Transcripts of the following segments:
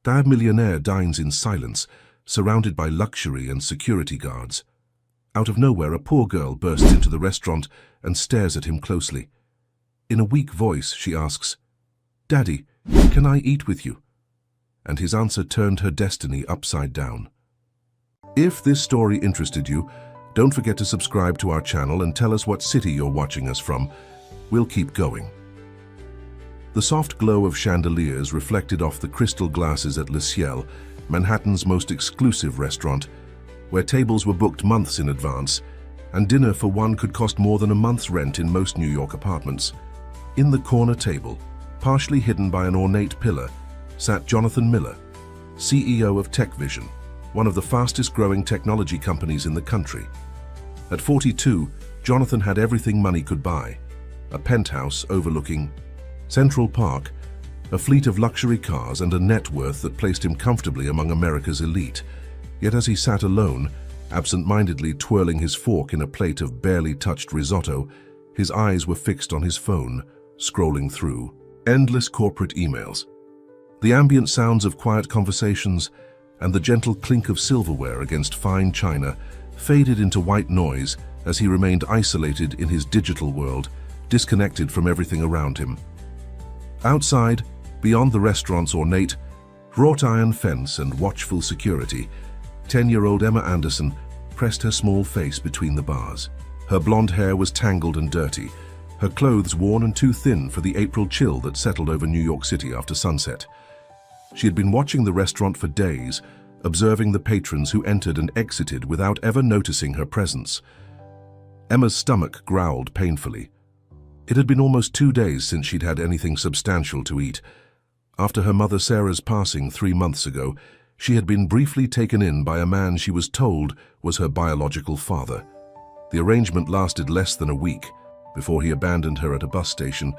The millionaire dines in silence, surrounded by luxury and security guards. Out of nowhere, a poor girl bursts into the restaurant and stares at him closely. In a weak voice, she asks, "Daddy, can I eat with you?" And his answer turned her destiny upside down. If this story interested you, don't forget to subscribe to our channel and tell us what city you're watching us from. We'll keep going. The soft glow of chandeliers reflected off the crystal glasses at Le Ciel, Manhattan's most exclusive restaurant, where tables were booked months in advance, and dinner for one could cost more than a month's rent in most New York apartments. In the corner table, partially hidden by an ornate pillar, sat Jonathan Miller, CEO of TechVision, one of the fastest-growing technology companies in the country. At 42, Jonathan had everything money could buy: a penthouse overlooking Central Park, a fleet of luxury cars, and a net worth that placed him comfortably among America's elite. Yet as he sat alone, absent-mindedly twirling his fork in a plate of barely touched risotto, his eyes were fixed on his phone, scrolling through endless corporate emails. The ambient sounds of quiet conversations and the gentle clink of silverware against fine china faded into white noise as he remained isolated in his digital world, disconnected from everything around him. Outside, beyond the restaurant's ornate, wrought iron fence and watchful security, 10-year-old Emma Anderson pressed her small face between the bars. Her blonde hair was tangled and dirty, her clothes worn and too thin for the April chill that settled over New York City after sunset. She had been watching the restaurant for days, observing the patrons who entered and exited without ever noticing her presence. Emma's stomach growled painfully. It had been almost 2 days since she'd had anything substantial to eat. After her mother Sarah's passing 3 months ago, she had been briefly taken in by a man she was told was her biological father. The arrangement lasted less than a week before he abandoned her at a bus station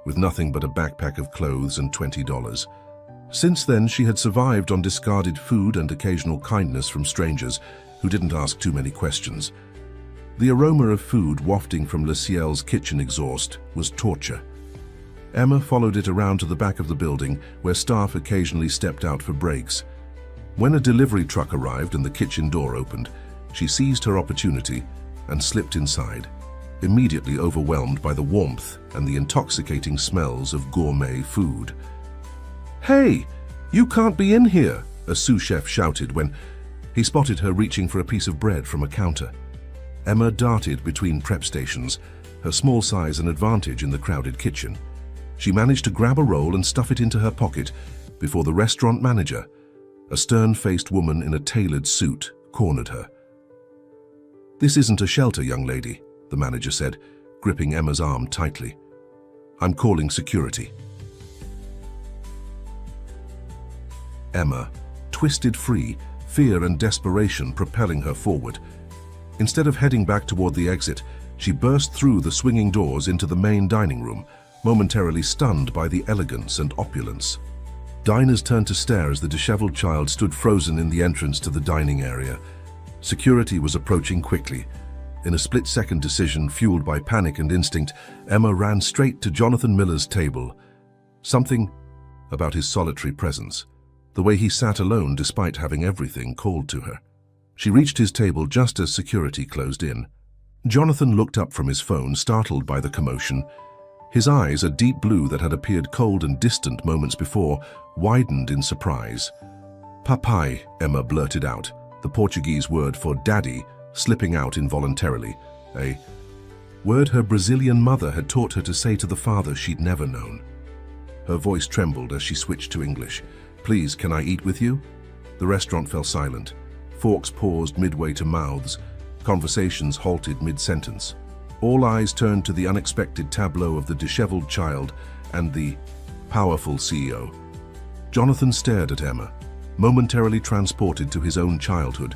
with nothing but a backpack of clothes and $20. Since then, she had survived on discarded food and occasional kindness from strangers who didn't ask too many questions. The aroma of food wafting from Le Ciel's kitchen exhaust was torture. Emma followed it around to the back of the building, where staff occasionally stepped out for breaks. When a delivery truck arrived and the kitchen door opened, she seized her opportunity and slipped inside, immediately overwhelmed by the warmth and the intoxicating smells of gourmet food. "Hey, you can't be in here," a sous chef shouted when he spotted her reaching for a piece of bread from a counter. Emma darted between prep stations, her small size an advantage in the crowded kitchen. She managed to grab a roll and stuff it into her pocket before the restaurant manager, a stern-faced woman in a tailored suit, cornered her. "This isn't a shelter, young lady," the manager said, gripping Emma's arm tightly. "I'm calling security." Emma twisted free, fear and desperation propelling her forward. Instead of heading back toward the exit, she burst through the swinging doors into the main dining room, momentarily stunned by the elegance and opulence. Diners turned to stare as the disheveled child stood frozen in the entrance to the dining area. Security was approaching quickly. In a split-second decision fueled by panic and instinct, Emma ran straight to Jonathan Miller's table. Something about his solitary presence, the way he sat alone despite having everything called to her. She reached his table just as security closed in. Jonathan looked up from his phone, startled by the commotion. His eyes, a deep blue that had appeared cold and distant moments before, widened in surprise. "Papai," Emma blurted out, the Portuguese word for daddy slipping out involuntarily, a word her Brazilian mother had taught her to say to the father she'd never known. Her voice trembled as she switched to English. "Please, can I eat with you?" The restaurant fell silent. Forks paused midway to mouths. Conversations halted mid-sentence. All eyes turned to the unexpected tableau of the disheveled child and the powerful CEO. Jonathan stared at Emma, momentarily transported to his own childhood,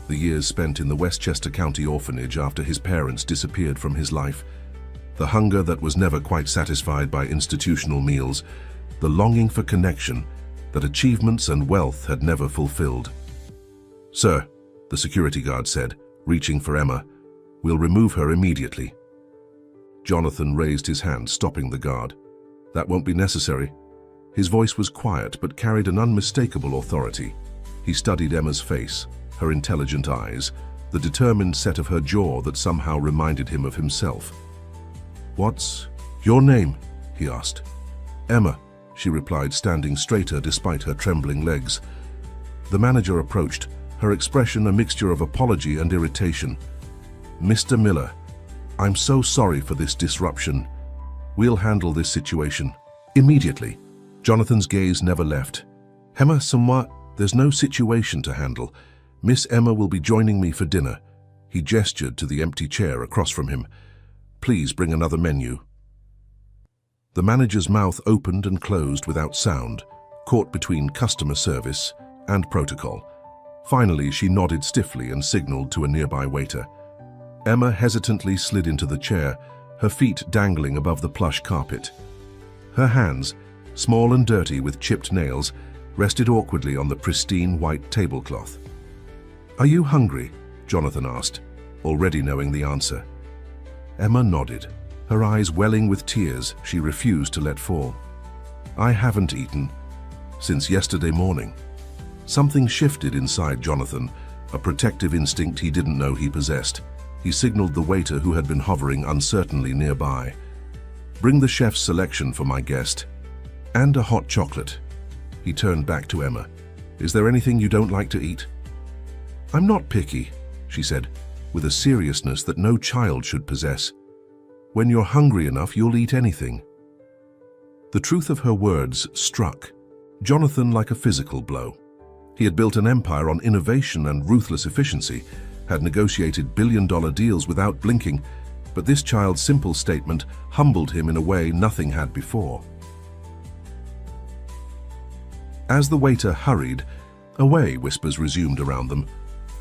the years spent in the Westchester County orphanage after his parents disappeared from his life. The hunger that was never quite satisfied by institutional meals, the longing for connection that achievements and wealth had never fulfilled. "Sir," the security guard said, reaching for Emma, "we'll remove her immediately." Jonathan raised his hand, stopping the guard. "That won't be necessary." His voice was quiet but carried an unmistakable authority. He studied Emma's face, her intelligent eyes, the determined set of her jaw that somehow reminded him of himself. "What's your name?" he asked. "Emma," she replied, standing straighter despite her trembling legs. The manager approached, her expression a mixture of apology and irritation. "Mr. Miller, I'm so sorry for this disruption. We'll handle this situation immediately." Jonathan's gaze never left. "Emma, somewhat, there's no situation to handle. Miss Emma will be joining me for dinner." He gestured to the empty chair across from him. "Please bring another menu." The manager's mouth opened and closed without sound, caught between customer service and protocol. Finally, she nodded stiffly and signaled to a nearby waiter. Emma hesitantly slid into the chair, her feet dangling above the plush carpet. Her hands, small and dirty with chipped nails, rested awkwardly on the pristine white tablecloth. "Are you hungry?" Jonathan asked, already knowing the answer. Emma nodded, her eyes welling with tears she refused to let fall. "I haven't eaten since yesterday morning." Something shifted inside Jonathan, a protective instinct he didn't know he possessed. He signaled the waiter who had been hovering uncertainly nearby. "Bring the chef's selection for my guest. And a hot chocolate." He turned back to Emma. "Is there anything you don't like to eat?" "I'm not picky," she said, with a seriousness that no child should possess. "When you're hungry enough, you'll eat anything." The truth of her words struck Jonathan like a physical blow. He had built an empire on innovation and ruthless efficiency, had negotiated billion-dollar deals without blinking, but this child's simple statement humbled him in a way nothing had before. As the waiter hurried away, whispers resumed around them.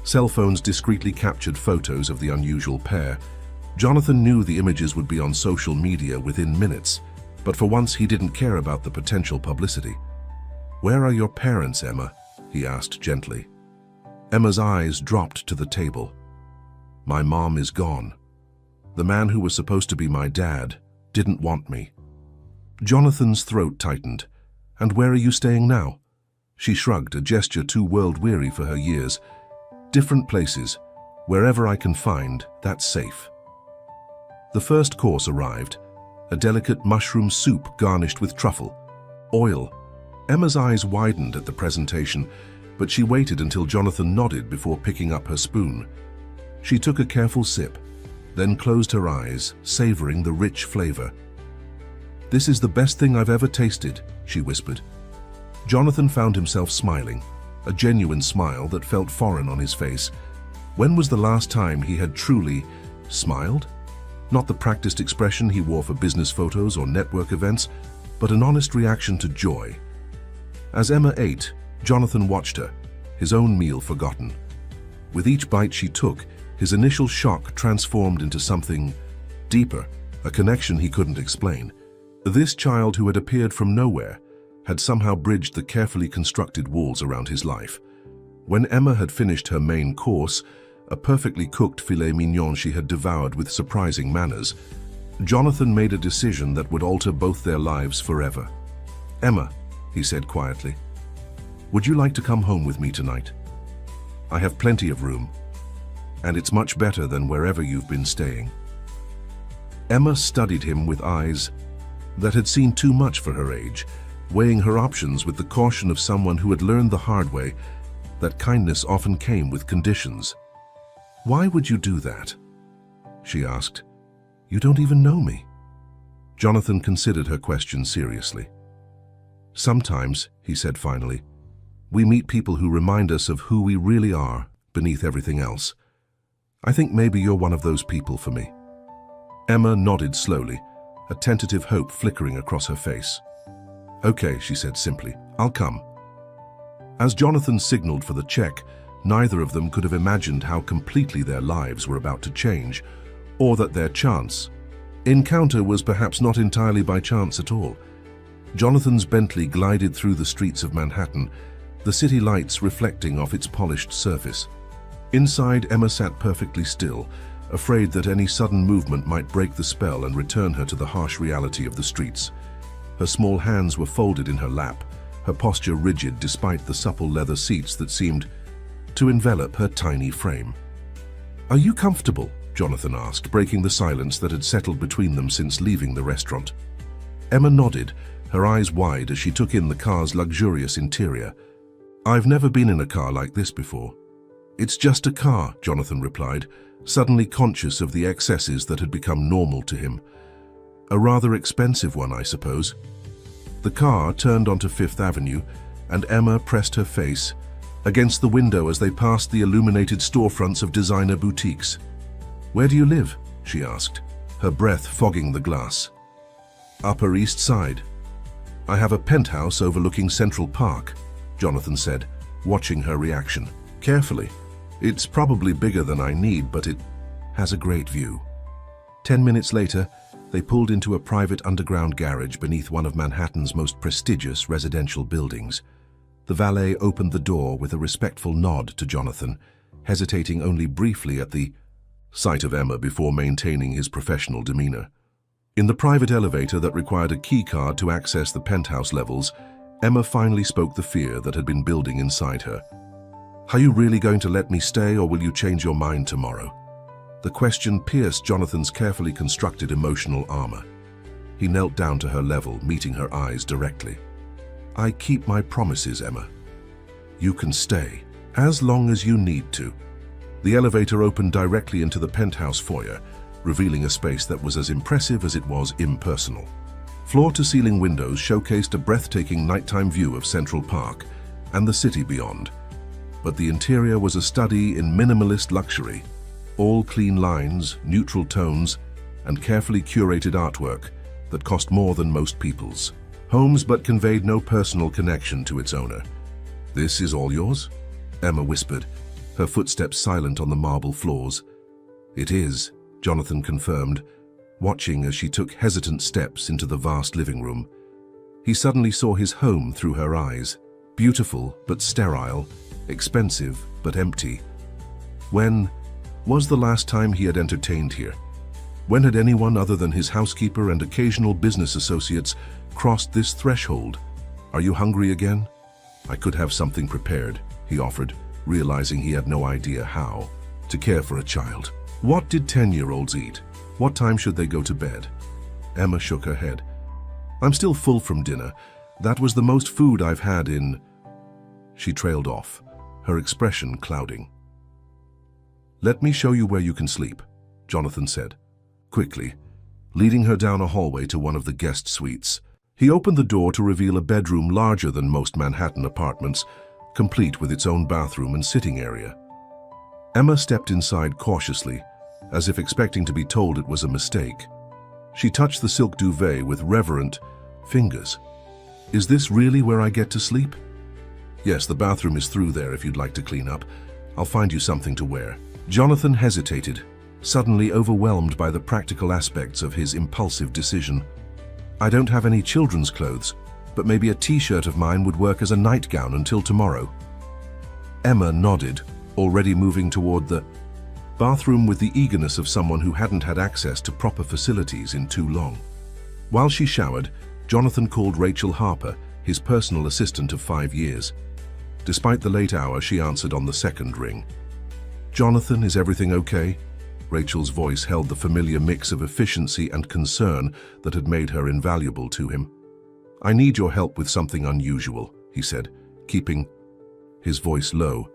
Cell phones discreetly captured photos of the unusual pair. Jonathan knew the images would be on social media within minutes, but for once he didn't care about the potential publicity. "Where are your parents, Emma?" he asked gently. Emma's eyes dropped to the table. "My mom is gone. The man who was supposed to be my dad didn't want me." Jonathan's throat tightened. "And where are you staying now?" She shrugged, a gesture too world-weary for her years. "Different places. Wherever I can find, that's safe." The first course arrived, a delicate mushroom soup garnished with truffle. Oil. Emma's eyes widened at the presentation, but she waited until Jonathan nodded before picking up her spoon. She took a careful sip, then closed her eyes, savoring the rich flavor. "This is the best thing I've ever tasted," she whispered. Jonathan found himself smiling, a genuine smile that felt foreign on his face. When was the last time he had truly smiled? Not the practiced expression he wore for business photos or network events, but an honest reaction to joy. As Emma ate, Jonathan watched her, his own meal forgotten. With each bite she took, his initial shock transformed into something deeper, a connection he couldn't explain. This child who had appeared from nowhere had somehow bridged the carefully constructed walls around his life. When Emma had finished her main course, a perfectly cooked filet mignon she had devoured with surprising manners, Jonathan made a decision that would alter both their lives forever. "Emma," he said quietly, "would you like to come home with me tonight? I have plenty of room, and it's much better than wherever you've been staying." Emma studied him with eyes that had seen too much for her age, weighing her options with the caution of someone who had learned the hard way that kindness often came with conditions. "Why would you do that?" she asked. "You don't even know me." Jonathan considered her question seriously. "Sometimes," he said finally, "we meet people who remind us of who we really are beneath everything else. I think maybe you're one of those people for me." Emma nodded slowly, a tentative hope flickering across her face. "Okay," she said simply, "I'll come." As Jonathan signaled for the check, neither of them could have imagined how completely their lives were about to change, or that their encounter was perhaps not entirely by chance at all. Jonathan's Bentley glided through the streets of Manhattan, the city lights reflecting off its polished surface. Inside, Emma sat perfectly still, afraid that any sudden movement might break the spell and return her to the harsh reality of the streets. Her small hands were folded in her lap, her posture rigid despite the supple leather seats that seemed to envelop her tiny frame. "Are you comfortable?" Jonathan asked, breaking the silence that had settled between them since leaving the restaurant. Emma nodded, her eyes wide as she took in the car's luxurious interior. "I've never been in a car like this before." "It's just a car," Jonathan replied, suddenly conscious of the excesses that had become normal to him. "A rather expensive one, I suppose." The car turned onto Fifth Avenue, and Emma pressed her face against the window as they passed the illuminated storefronts of designer boutiques. "Where do you live?" she asked, her breath fogging the glass. "Upper East Side. I have a penthouse overlooking Central Park," Jonathan said, watching her reaction carefully. "It's probably bigger than I need, but it has a great view." 10 minutes later, they pulled into a private underground garage beneath one of Manhattan's most prestigious residential buildings. The valet opened the door with a respectful nod to Jonathan, hesitating only briefly at the sight of Emma before maintaining his professional demeanor. In the private elevator that required a key card to access the penthouse levels, Emma finally spoke the fear that had been building inside her. "Are you really going to let me stay, or will you change your mind tomorrow?" The question pierced Jonathan's carefully constructed emotional armor. He knelt down to her level, meeting her eyes directly. "I keep my promises, Emma. You can stay, as long as you need to." The elevator opened directly into the penthouse foyer, revealing a space that was as impressive as it was impersonal. Floor-to-ceiling windows showcased a breathtaking nighttime view of Central Park and the city beyond. But the interior was a study in minimalist luxury, all clean lines, neutral tones, and carefully curated artwork that cost more than most people's homes but conveyed no personal connection to its owner. "This is all yours?" Emma whispered, her footsteps silent on the marble floors. "It is," Jonathan confirmed, watching as she took hesitant steps into the vast living room. He suddenly saw his home through her eyes, beautiful but sterile, expensive but empty. When was the last time he had entertained here? When had anyone other than his housekeeper and occasional business associates crossed this threshold? "Are you hungry again?" "I could have something prepared," he offered, realizing he had no idea how to care for a child. What did 10-year-olds eat? What time should they go to bed? Emma shook her head. "I'm still full from dinner. That was the most food I've had in..." She trailed off, her expression clouding. "Let me show you where you can sleep," Jonathan said, quickly, leading her down a hallway to one of the guest suites. He opened the door to reveal a bedroom larger than most Manhattan apartments, complete with its own bathroom and sitting area. Emma stepped inside cautiously, as if expecting to be told it was a mistake. She touched the silk duvet with reverent fingers. "Is this really where I get to sleep?" "Yes, the bathroom is through there if you'd like to clean up. I'll find you something to wear." Jonathan hesitated, suddenly overwhelmed by the practical aspects of his impulsive decision. "I don't have any children's clothes, but maybe a t-shirt of mine would work as a nightgown until tomorrow." Emma nodded, already moving toward the bathroom with the eagerness of someone who hadn't had access to proper facilities in too long. While she showered, Jonathan called Rachel Harper, his personal assistant of 5 years. Despite the late hour, she answered on the second ring. "Jonathan, is everything okay?" Rachel's voice held the familiar mix of efficiency and concern that had made her invaluable to him. "I need your help with something unusual," he said, keeping his voice low.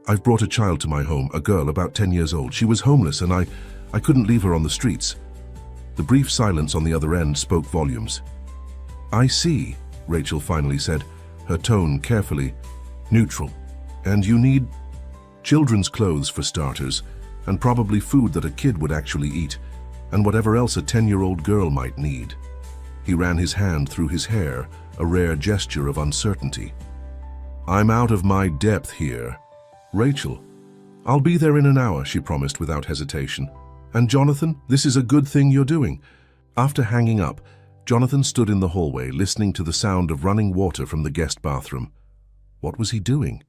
"I've brought a child to my home, a girl about 10 years old. She was homeless and I couldn't leave her on the streets." The brief silence on the other end spoke volumes. "I see," Rachel finally said, her tone carefully neutral. "And you need children's clothes for starters, and probably food that a kid would actually eat, and whatever else a 10-year-old girl might need." He ran his hand through his hair, a rare gesture of uncertainty. "I'm out of my depth here." "Rachel, I'll be there in an hour," she promised without hesitation. "And Jonathan, this is a good thing you're doing." After hanging up, Jonathan stood in the hallway, listening to the sound of running water from the guest bathroom. What was he doing?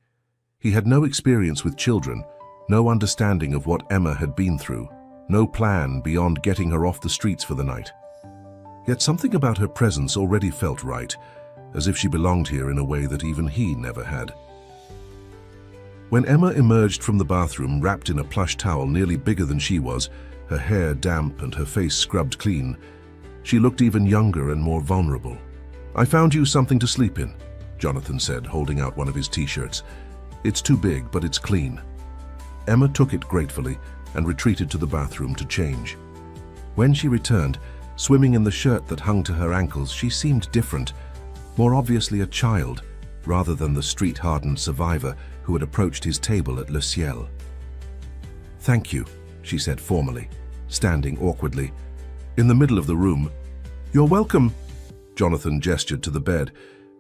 He had no experience with children, no understanding of what Emma had been through, no plan beyond getting her off the streets for the night. Yet something about her presence already felt right, as if she belonged here in a way that even he never had. When Emma emerged from the bathroom wrapped in a plush towel nearly bigger than she was, her hair damp and her face scrubbed clean, she looked even younger and more vulnerable. "I found you something to sleep in," Jonathan said, holding out one of his t-shirts. "It's too big, but it's clean." Emma took it gratefully and retreated to the bathroom to change. When she returned, swimming in the shirt that hung to her ankles, she seemed different, more obviously a child, rather than the street-hardened survivor who had approached his table at Le Ciel. "Thank you," she said formally, standing awkwardly. In the middle of the room, "You're welcome," Jonathan gestured to the bed.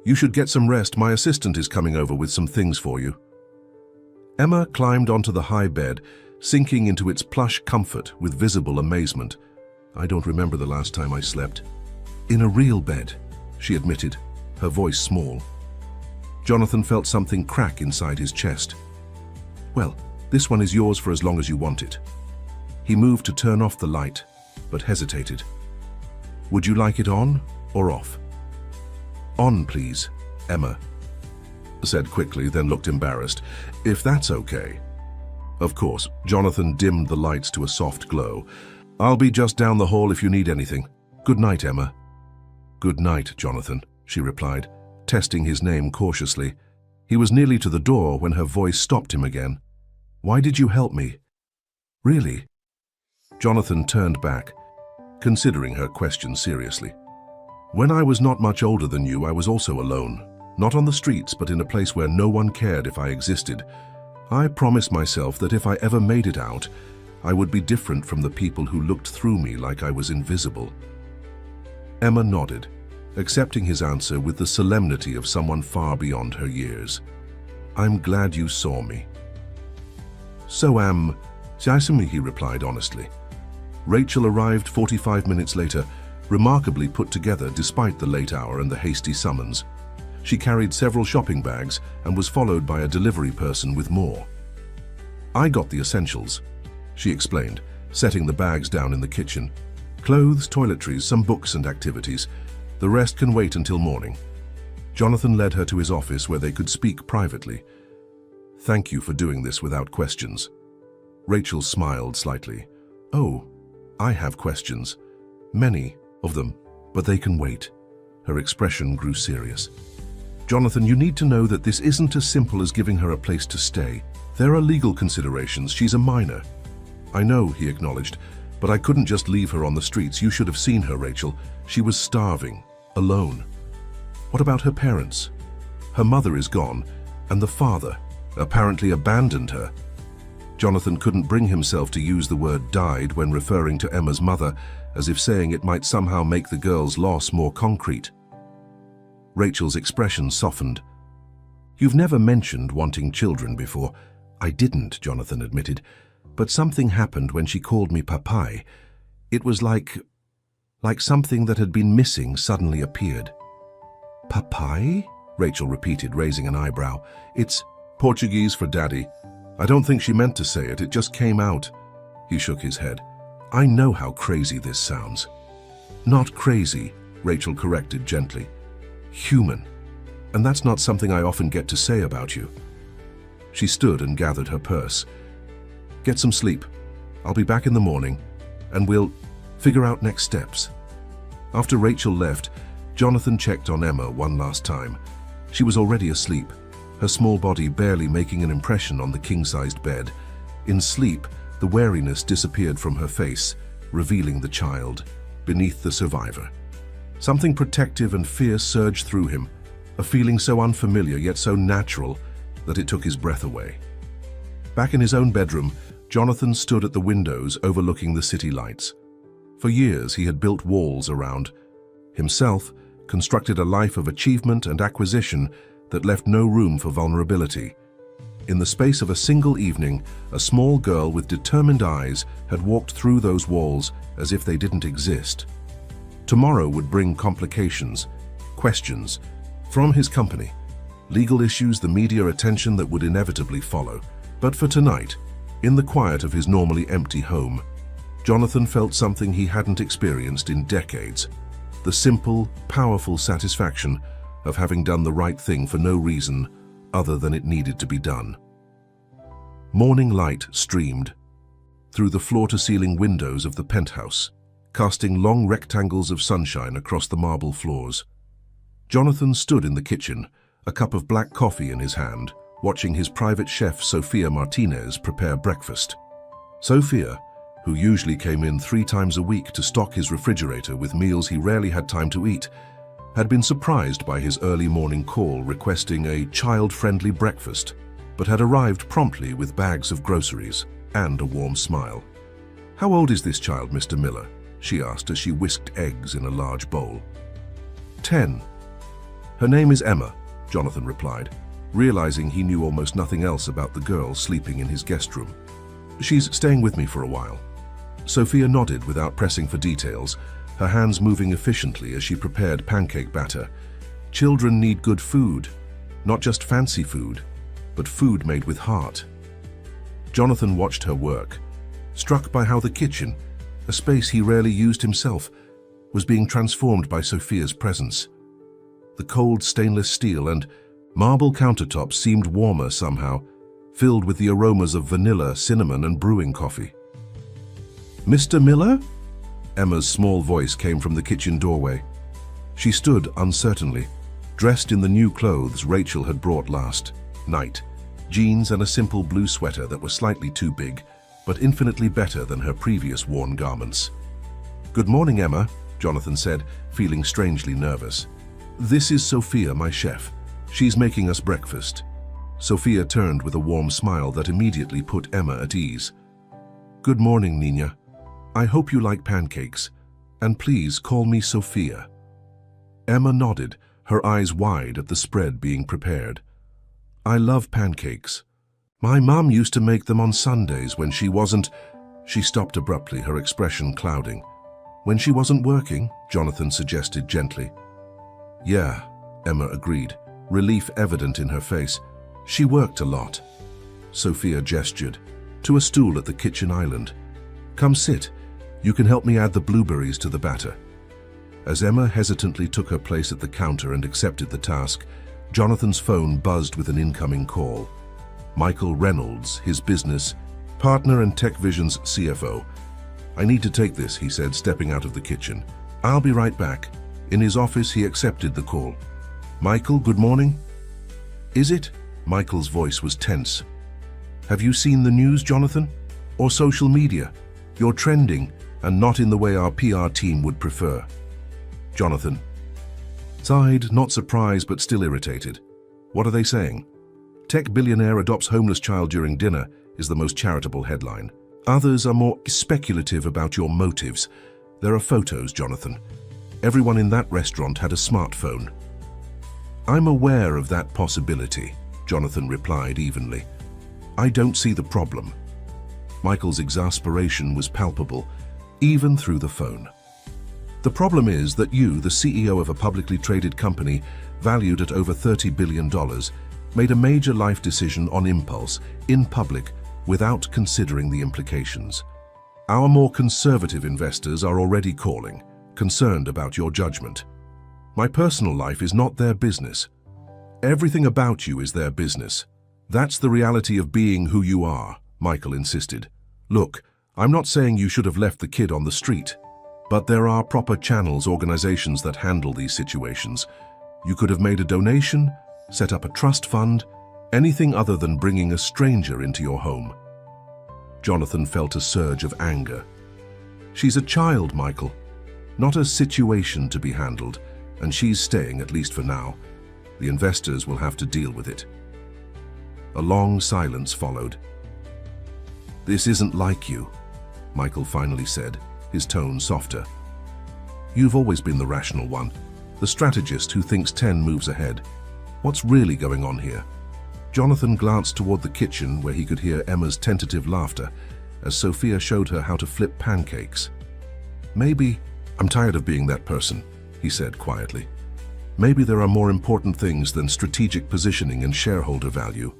"You should get some rest. My assistant is coming over with some things for you." Emma climbed onto the high bed, sinking into its plush comfort with visible amazement. "I don't remember the last time I slept." "In a real bed," she admitted, her voice small. Jonathan felt something crack inside his chest. "Well, this one is yours for as long as you want it." He moved to turn off the light, but hesitated. "Would you like it on or off?" "On, please," Emma said quickly, then looked embarrassed. "If that's okay." Of course, Jonathan dimmed the lights to a soft glow. "I'll be just down the hall if you need anything. Good night, Emma." "Good night, Jonathan," she replied, testing his name cautiously. He was nearly to the door when her voice stopped him again. "Why did you help me?" "Really?" Jonathan turned back, considering her question seriously. "When I was not much older than you, I was also alone. Not on the streets, but in a place where no one cared if I existed. I promised myself that if I ever made it out, I would be different from the people who looked through me like I was invisible." Emma nodded, accepting his answer with the solemnity of someone far beyond her years. "I'm glad you saw me." "So am I," he replied honestly. Rachel arrived 45 minutes later, remarkably put together despite the late hour and the hasty summons. She carried several shopping bags and was followed by a delivery person with more. "I got the essentials," she explained, setting the bags down in the kitchen. "Clothes, toiletries, some books and activities. The rest can wait until morning." Jonathan led her to his office where they could speak privately. "Thank you for doing this without questions." Rachel smiled slightly. "Oh, I have questions. Many of them, but they can wait." Her expression grew serious. "Jonathan, you need to know that this isn't as simple as giving her a place to stay. There are legal considerations. She's a minor." "I know," he acknowledged, "but I couldn't just leave her on the streets. You should have seen her, Rachel. She was starving, alone." "What about her parents?" "Her mother is gone, and the father apparently abandoned her." Jonathan couldn't bring himself to use the word died when referring to Emma's mother, as if saying it might somehow make the girl's loss more concrete. Rachel's expression softened. "You've never mentioned wanting children before." "I didn't," Jonathan admitted, "but something happened when she called me papai. It was like something that had been missing suddenly appeared." "Papai?" Rachel repeated, raising an eyebrow. "It's Portuguese for daddy. I don't think she meant to say it, it just came out." He shook his head. "I know how crazy this sounds." "Not crazy," Rachel corrected gently. "Human. And that's not something I often get to say about you." She stood and gathered her purse. "Get some sleep. I'll be back in the morning, and we'll figure out next steps." After Rachel left, Jonathan checked on Emma one last time. She was already asleep, her small body barely making an impression on the king-sized bed. In sleep, the wariness disappeared from her face, revealing the child beneath the survivor. Something protective and fierce surged through him, a feeling so unfamiliar yet so natural that it took his breath away. Back in his own bedroom, Jonathan stood at the windows overlooking the city lights. For years, he had built walls around himself, constructed a life of achievement and acquisition that left no room for vulnerability. In the space of a single evening, a small girl with determined eyes had walked through those walls as if they didn't exist. Tomorrow would bring complications, questions, from his company, legal issues, the media attention that would inevitably follow. But for tonight, in the quiet of his normally empty home, Jonathan felt something he hadn't experienced in decades. the simple, powerful satisfaction of having done the right thing for no reason other than it needed to be done. Morning light streamed through the floor-to-ceiling windows of the penthouse, casting long rectangles of sunshine across the marble floors. Jonathan stood in the kitchen, a cup of black coffee in his hand, watching his private chef Sofia Martinez prepare breakfast. Sofia, who usually came in 3 times a week to stock his refrigerator with meals he rarely had time to eat, had been surprised by his early morning call requesting a child-friendly breakfast, but had arrived promptly with bags of groceries and a warm smile. "How old is this child, Mr. Miller?" she asked as she whisked eggs in a large bowl. 10. "Her name is Emma," Jonathan replied, realizing he knew almost nothing else about the girl sleeping in his guest room. "She's staying with me for a while." Sofia nodded without pressing for details, her hands moving efficiently as she prepared pancake batter. Children need good food, not just fancy food, but food made with heart. Jonathan watched her work, struck by how the kitchen, a space he rarely used himself, was being transformed by Sofia's presence. The cold stainless steel and marble countertops seemed warmer somehow, filled with the aromas of vanilla, cinnamon, and brewing coffee. "Mr. Miller?" Emma's small voice came from the kitchen doorway. She stood uncertainly, dressed in the new clothes Rachel had brought last night, jeans and a simple blue sweater that was slightly too big, but infinitely better than her previous worn garments. "Good morning, Emma," Jonathan said, feeling strangely nervous. "This is Sofia, my chef. She's making us breakfast." Sofia turned with a warm smile that immediately put Emma at ease. "Good morning, Nina. I hope you like pancakes, and please call me Sofia." Emma nodded, her eyes wide at the spread being prepared. "I love pancakes. My mom used to make them on Sundays when she wasn't—" She stopped abruptly, her expression clouding. "When she wasn't working," Jonathan suggested gently. "Yeah," Emma agreed, relief evident in her face. "She worked a lot." Sofia gestured to a stool at the kitchen island. "Come sit. You can help me add the blueberries to the batter." As Emma hesitantly took her place at the counter and accepted the task, Jonathan's phone buzzed with an incoming call. Michael Reynolds, his business partner and TechVision's CFO. "I need to take this," he said, stepping out of the kitchen. "I'll be right back." In his office, he accepted the call. "Michael, good morning." "Is it?" Michael's voice was tense. "Have you seen the news, Jonathan? Or social media? You're trending, and not in the way our PR team would prefer." Jonathan sighed, not surprised but still irritated. "What are they saying?" "Tech billionaire adopts homeless child during dinner" is the most charitable headline. Others are more speculative about your motives. There are photos, Jonathan. Everyone in that restaurant had a smartphone. "I'm aware of that possibility," Jonathan replied evenly. "I don't see the problem." Michael's exasperation was palpable, even through the phone. "The problem is that you, the CEO of a publicly traded company valued at over $30 billion, made a major life decision on impulse, in public, without considering the implications. Our more conservative investors are already calling, concerned about your judgment. My personal life is not their business. Everything about you is their business. That's the reality of being who you are," Michael insisted. "Look, I'm not saying you should have left the kid on the street, but there are proper channels, organizations that handle these situations. You could have made a donation, set up a trust fund, anything other than bringing a stranger into your home." Jonathan felt a surge of anger. "She's a child, Michael, not a situation to be handled, and she's staying, at least for now. The investors will have to deal with it." A long silence followed. "This isn't like you," Michael finally said, his tone softer. "You've always been the rational one, the strategist who thinks 10 moves ahead. What's really going on here?" Jonathan glanced toward the kitchen where he could hear Emma's tentative laughter as Sofia showed her how to flip pancakes. "Maybe I'm tired of being that person," he said quietly. "Maybe there are more important things than strategic positioning and shareholder value."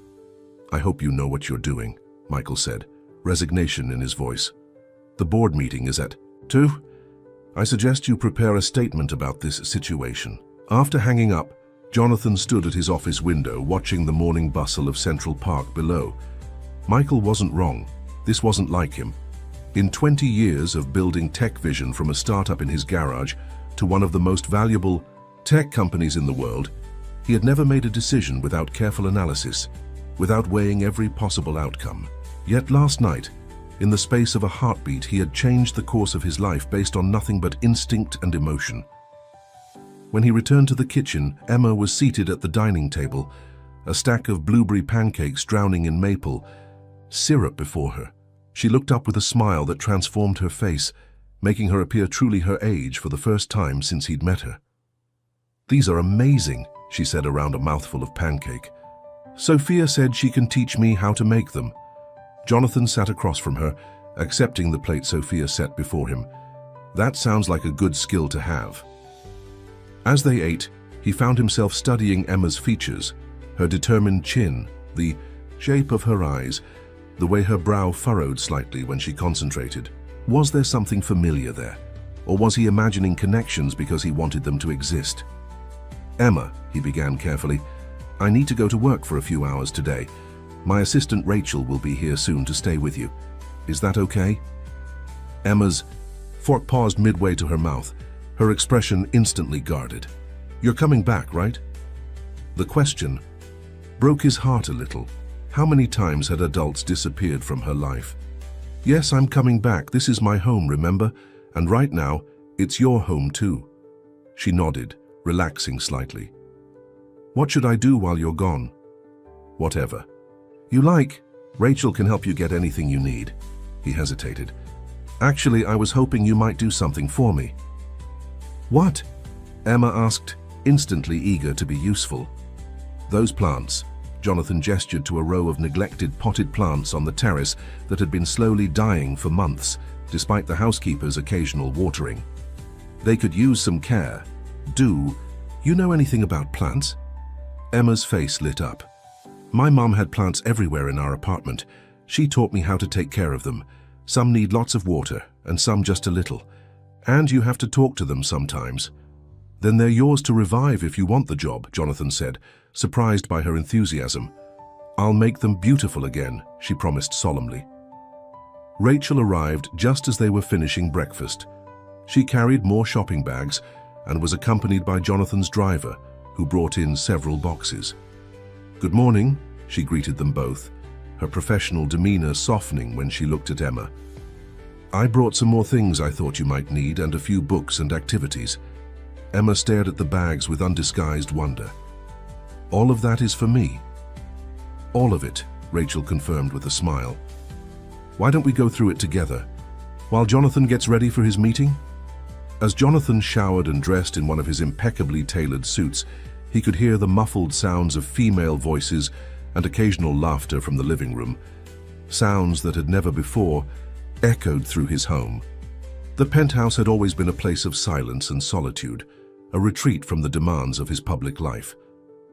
"I hope you know what you're doing," Michael said, resignation in his voice. "The board meeting is at 2. I suggest you prepare a statement about this situation." After hanging up, Jonathan stood at his office window watching the morning bustle of Central Park below. Michael wasn't wrong. This wasn't like him. In 20 years of building tech vision from a startup in his garage to one of the most valuable tech companies in the world, he had never made a decision without careful analysis, without weighing every possible outcome. Yet last night, in the space of a heartbeat, he had changed the course of his life based on nothing but instinct and emotion. When he returned to the kitchen, Emma was seated at the dining table, a stack of blueberry pancakes drowning in maple syrup before her. She looked up with a smile that transformed her face, making her appear truly her age for the first time since he'd met her. "These are amazing," she said around a mouthful of pancake. "Sophia said she can teach me how to make them." Jonathan sat across from her, accepting the plate Sophia set before him. That sounds like a good skill to have. As they ate, he found himself studying Emma's features, her determined chin, the shape of her eyes, the way her brow furrowed slightly when she concentrated. Was there something familiar there? Or was he imagining connections because he wanted them to exist? "Emma," he began carefully, "I need to go to work for a few hours today. My assistant Rachel will be here soon to stay with you. Is that okay?" Emma's fork paused midway to her mouth, her expression instantly guarded. "You're coming back, right?" The question broke his heart a little. How many times had adults disappeared from her life? "Yes, I'm coming back. This is my home, remember? And right now, it's your home too." She nodded, relaxing slightly. "What should I do while you're gone?" "Whatever you like. Rachel can help you get anything you need." He hesitated. "Actually, I was hoping you might do something for me." "What?" Emma asked, instantly eager to be useful. "Those plants." Jonathan gestured to a row of neglected potted plants on the terrace that had been slowly dying for months, despite the housekeeper's occasional watering. "They could use some care. Do you know anything about plants?" Emma's face lit up. "My mom had plants everywhere in our apartment. She taught me how to take care of them. Some need lots of water, and some just a little. And you have to talk to them sometimes." "Then they're yours to revive if you want the job," Jonathan said, surprised by her enthusiasm. "I'll make them beautiful again," she promised solemnly. Rachel arrived just as they were finishing breakfast. She carried more shopping bags and was accompanied by Jonathan's driver, who brought in several boxes. "Good morning," she greeted them both, her professional demeanor softening when she looked at Emma. "I brought some more things I thought you might need and a few books and activities." Emma stared at the bags with undisguised wonder. "All of that is for me?" "All of it," Rachel confirmed with a smile. "Why don't we go through it together, while Jonathan gets ready for his meeting?" As Jonathan showered and dressed in one of his impeccably tailored suits, he could hear the muffled sounds of female voices and occasional laughter from the living room, sounds that had never before echoed through his home. The penthouse had always been a place of silence and solitude, a retreat from the demands of his public life.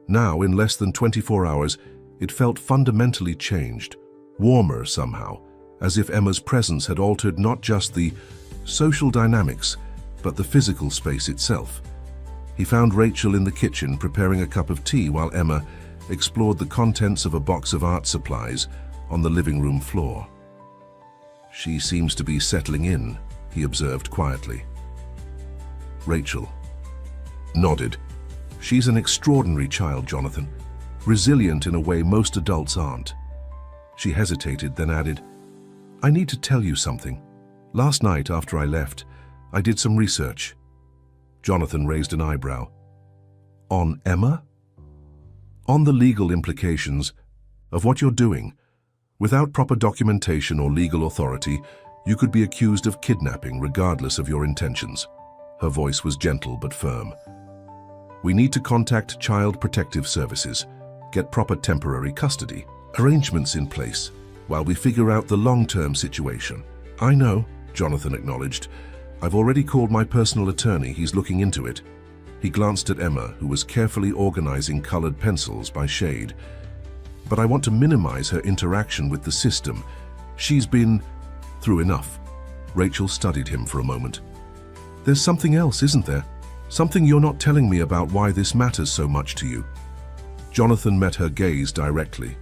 Now, in less than 24 hours, it felt fundamentally changed, warmer somehow, as if Emma's presence had altered not just the social dynamics, but the physical space itself. He found Rachel in the kitchen preparing a cup of tea while Emma explored the contents of a box of art supplies on the living room floor. "She seems to be settling in," he observed quietly. Rachel nodded. "She's an extraordinary child, Jonathan, resilient in a way most adults aren't." She hesitated, then added, "I need to tell you something. Last night, after I left, I did some research." Jonathan raised an eyebrow. "On Emma?" "On the legal implications of what you're doing. Without proper documentation or legal authority, you could be accused of kidnapping regardless of your intentions." Her voice was gentle but firm. "We need to contact Child Protective Services, get proper temporary custody arrangements in place while we figure out the long-term situation." "I know," Jonathan acknowledged. "I've already called my personal attorney. He's looking into it." He glanced at Emma, who was carefully organizing colored pencils by shade. "But I want to minimize her interaction with the system. She's been through enough." Rachel studied him for a moment. There's something else, isn't there? Something you're not telling me about why this matters so much to you. Jonathan met her gaze directly.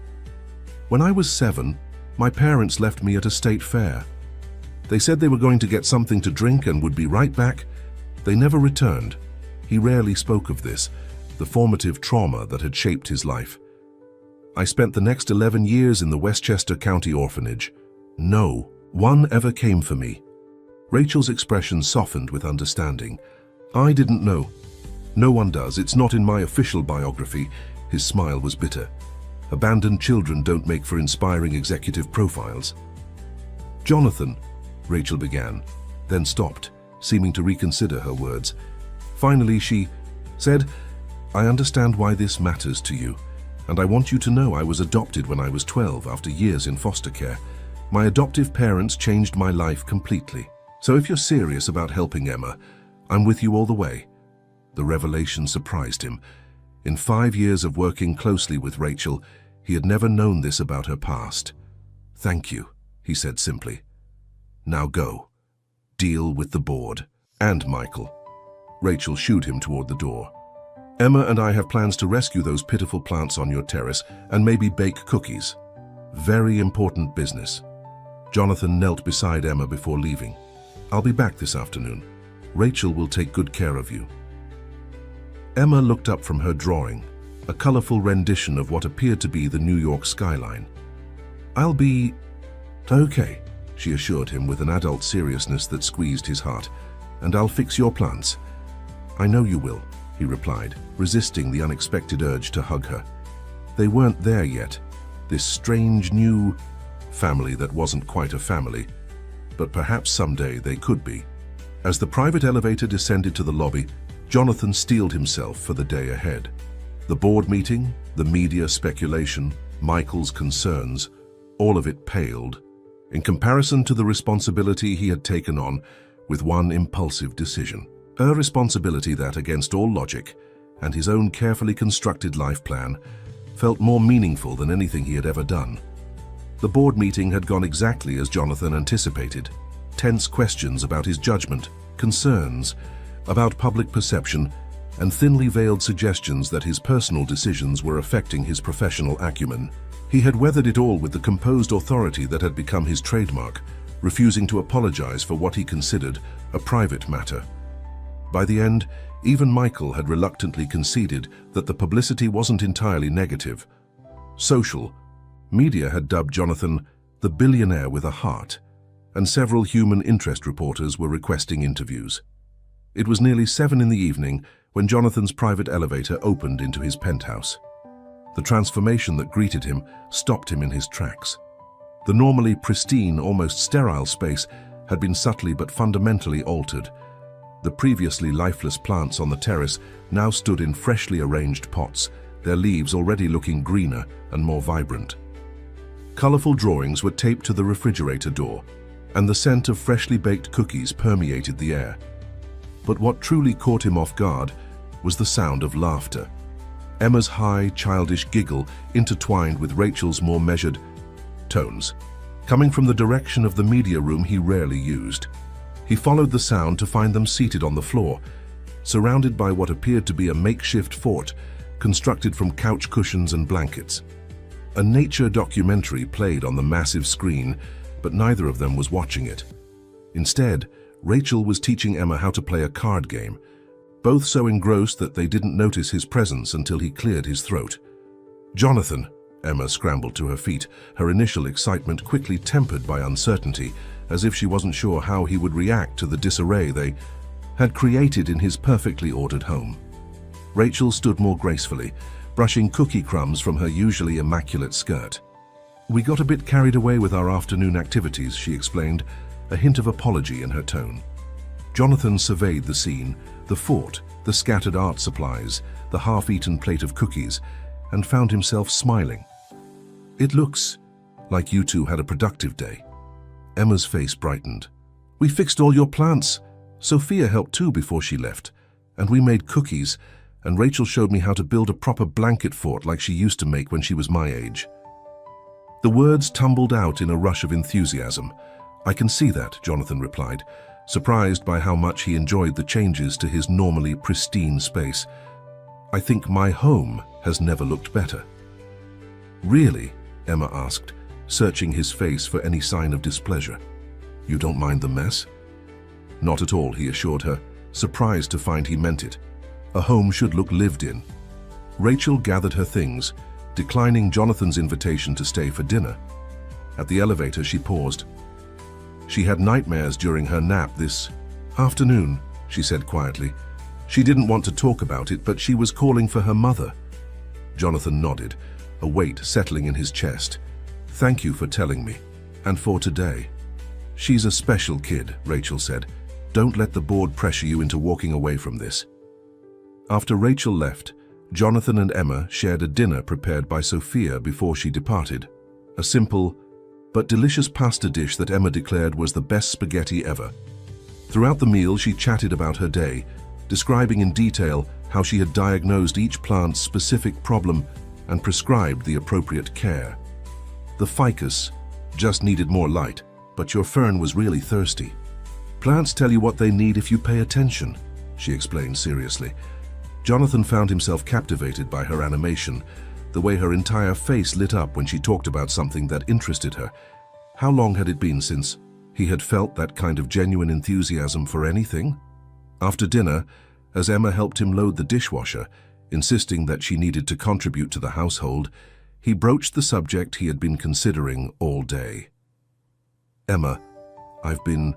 When I was 7, my parents left me at a state fair. They said they were going to get something to drink and would be right back. They never returned. He rarely spoke of this, the formative trauma that had shaped his life. I spent the next 11 years in the Westchester County orphanage. No one ever came for me. Rachel's expression softened with understanding. I didn't know. No one does. It's not in my official biography. His smile was bitter. Abandoned children don't make for inspiring executive profiles. Jonathan, Rachel began, then stopped, seeming to reconsider her words. Finally, she said, I understand why this matters to you, and I want you to know I was adopted when I was 12 after years in foster care. My adoptive parents changed my life completely. So if you're serious about helping Emma, I'm with you all the way. The revelation surprised him. In 5 years of working closely with Rachel, he had never known this about her past. Thank you, he said simply. Now go. Deal with the board. And Michael. Rachel shooed him toward the door. Emma and I have plans to rescue those pitiful plants on your terrace and maybe bake cookies. Very important business. Jonathan knelt beside Emma before leaving. I'll be back this afternoon. Rachel will take good care of you. Emma looked up from her drawing, a colorful rendition of what appeared to be the New York skyline. I'll be okay, she assured him with an adult seriousness that squeezed his heart. And I'll fix your plants. I know you will, he replied, resisting the unexpected urge to hug her. They weren't there yet, this strange new family that wasn't quite a family, but perhaps someday they could be. As the private elevator descended to the lobby, Jonathan steeled himself for the day ahead. The board meeting, the media speculation, Michael's concerns, all of it paled in comparison to the responsibility he had taken on with one impulsive decision. A responsibility that, against all logic and his own carefully constructed life plan, felt more meaningful than anything he had ever done. The board meeting had gone exactly as Jonathan anticipated. Tense questions about his judgment, concerns about public perception, and thinly veiled suggestions that his personal decisions were affecting his professional acumen. He had weathered it all with the composed authority that had become his trademark, refusing to apologize for what he considered a private matter. By the end, even Michael had reluctantly conceded that the publicity wasn't entirely negative. Social media had dubbed Jonathan the billionaire with a heart, and several human interest reporters were requesting interviews. It was nearly 7 in the evening when Jonathan's private elevator opened into his penthouse. The transformation that greeted him stopped him in his tracks. The normally pristine, almost sterile space had been subtly but fundamentally altered. The previously lifeless plants on the terrace now stood in freshly arranged pots, their leaves already looking greener and more vibrant. Colorful drawings were taped to the refrigerator door, and the scent of freshly baked cookies permeated the air. But what truly caught him off guard was the sound of laughter. Emma's high, childish giggle intertwined with Rachel's more measured tones, coming from the direction of the media room he rarely used. He followed the sound to find them seated on the floor, surrounded by what appeared to be a makeshift fort constructed from couch cushions and blankets. A nature documentary played on the massive screen, but neither of them was watching it. Instead, Rachel was teaching Emma how to play a card game, both so engrossed that they didn't notice his presence until he cleared his throat. Jonathan, Emma scrambled to her feet, her initial excitement quickly tempered by uncertainty, as if she wasn't sure how he would react to the disarray they had created in his perfectly ordered home. Rachel stood more gracefully, brushing cookie crumbs from her usually immaculate skirt. We got a bit carried away with our afternoon activities, she explained, a hint of apology in her tone. Jonathan surveyed the scene, the fort, the scattered art supplies, the half-eaten plate of cookies, and found himself smiling. It looks like you two had a productive day. Emma's face brightened. We fixed all your plants. Sophia helped too before she left, and we made cookies, and Rachel showed me how to build a proper blanket fort like she used to make when she was my age. The words tumbled out in a rush of enthusiasm. I can see that, Jonathan replied, surprised by how much he enjoyed the changes to his normally pristine space. "I think my home has never looked better." "Really?" Emma asked, searching his face for any sign of displeasure. "You don't mind the mess?" "Not at all," he assured her, surprised to find he meant it. A home should look lived in. Rachel gathered her things, declining Jonathan's invitation to stay for dinner. At the elevator, she paused. She had nightmares during her nap this afternoon, she said quietly. She didn't want to talk about it, but she was calling for her mother. Jonathan nodded, a weight settling in his chest. "Thank you for telling me, and for today." "She's a special kid," Rachel said. "Don't let the board pressure you into walking away from this." After Rachel left, Jonathan and Emma shared a dinner prepared by Sophia before she departed. A simple but delicious pasta dish that Emma declared was the best spaghetti ever. Throughout the meal, she chatted about her day, describing in detail how she had diagnosed each plant's specific problem and prescribed the appropriate care. "The ficus just needed more light, but your fern was really thirsty. Plants tell you what they need if you pay attention," she explained seriously. Jonathan found himself captivated by her animation, the way her entire face lit up when she talked about something that interested her. How long had it been since he had felt that kind of genuine enthusiasm for anything? After dinner, as Emma helped him load the dishwasher, insisting that she needed to contribute to the household, he broached the subject he had been considering all day. "Emma, I've been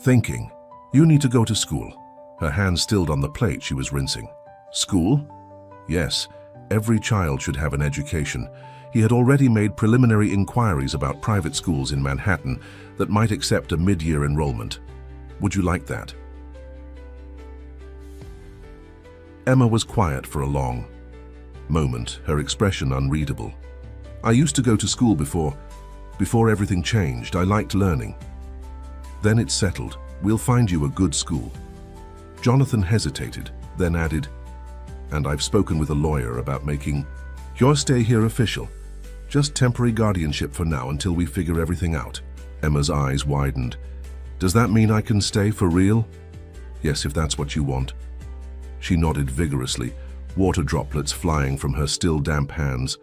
thinking. You need to go to school." Her hand stilled on the plate she was rinsing. "School?" "Yes. Every child should have an education." He had already made preliminary inquiries about private schools in Manhattan that might accept a mid-year enrollment. "Would you like that?" Emma was quiet for a long moment, her expression unreadable. "I used to go to school before everything changed. I liked learning." "Then it's settled. We'll find you a good school." Jonathan hesitated, then added, "And I've spoken with a lawyer about making your stay here official. Just temporary guardianship for now until we figure everything out." Emma's eyes widened. "Does that mean I can stay for real?" "Yes, if that's what you want." She nodded vigorously, water droplets flying from her still damp hands.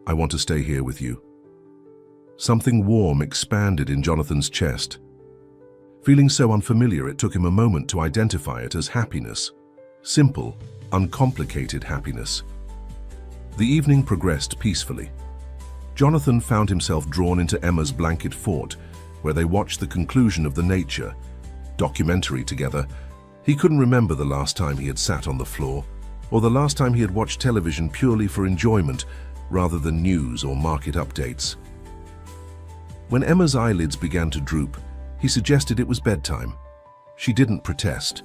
"I want to stay here with you." Something warm expanded in Jonathan's chest. Feeling so unfamiliar, it took him a moment to identify it as happiness. Simple, uncomplicated happiness. The evening progressed peacefully. Jonathan found himself drawn into Emma's blanket fort, where they watched the conclusion of the nature documentary together. He couldn't remember the last time he had sat on the floor, or the last time he had watched television purely for enjoyment rather than news or market updates. When Emma's eyelids began to droop, he suggested it was bedtime. She didn't protest,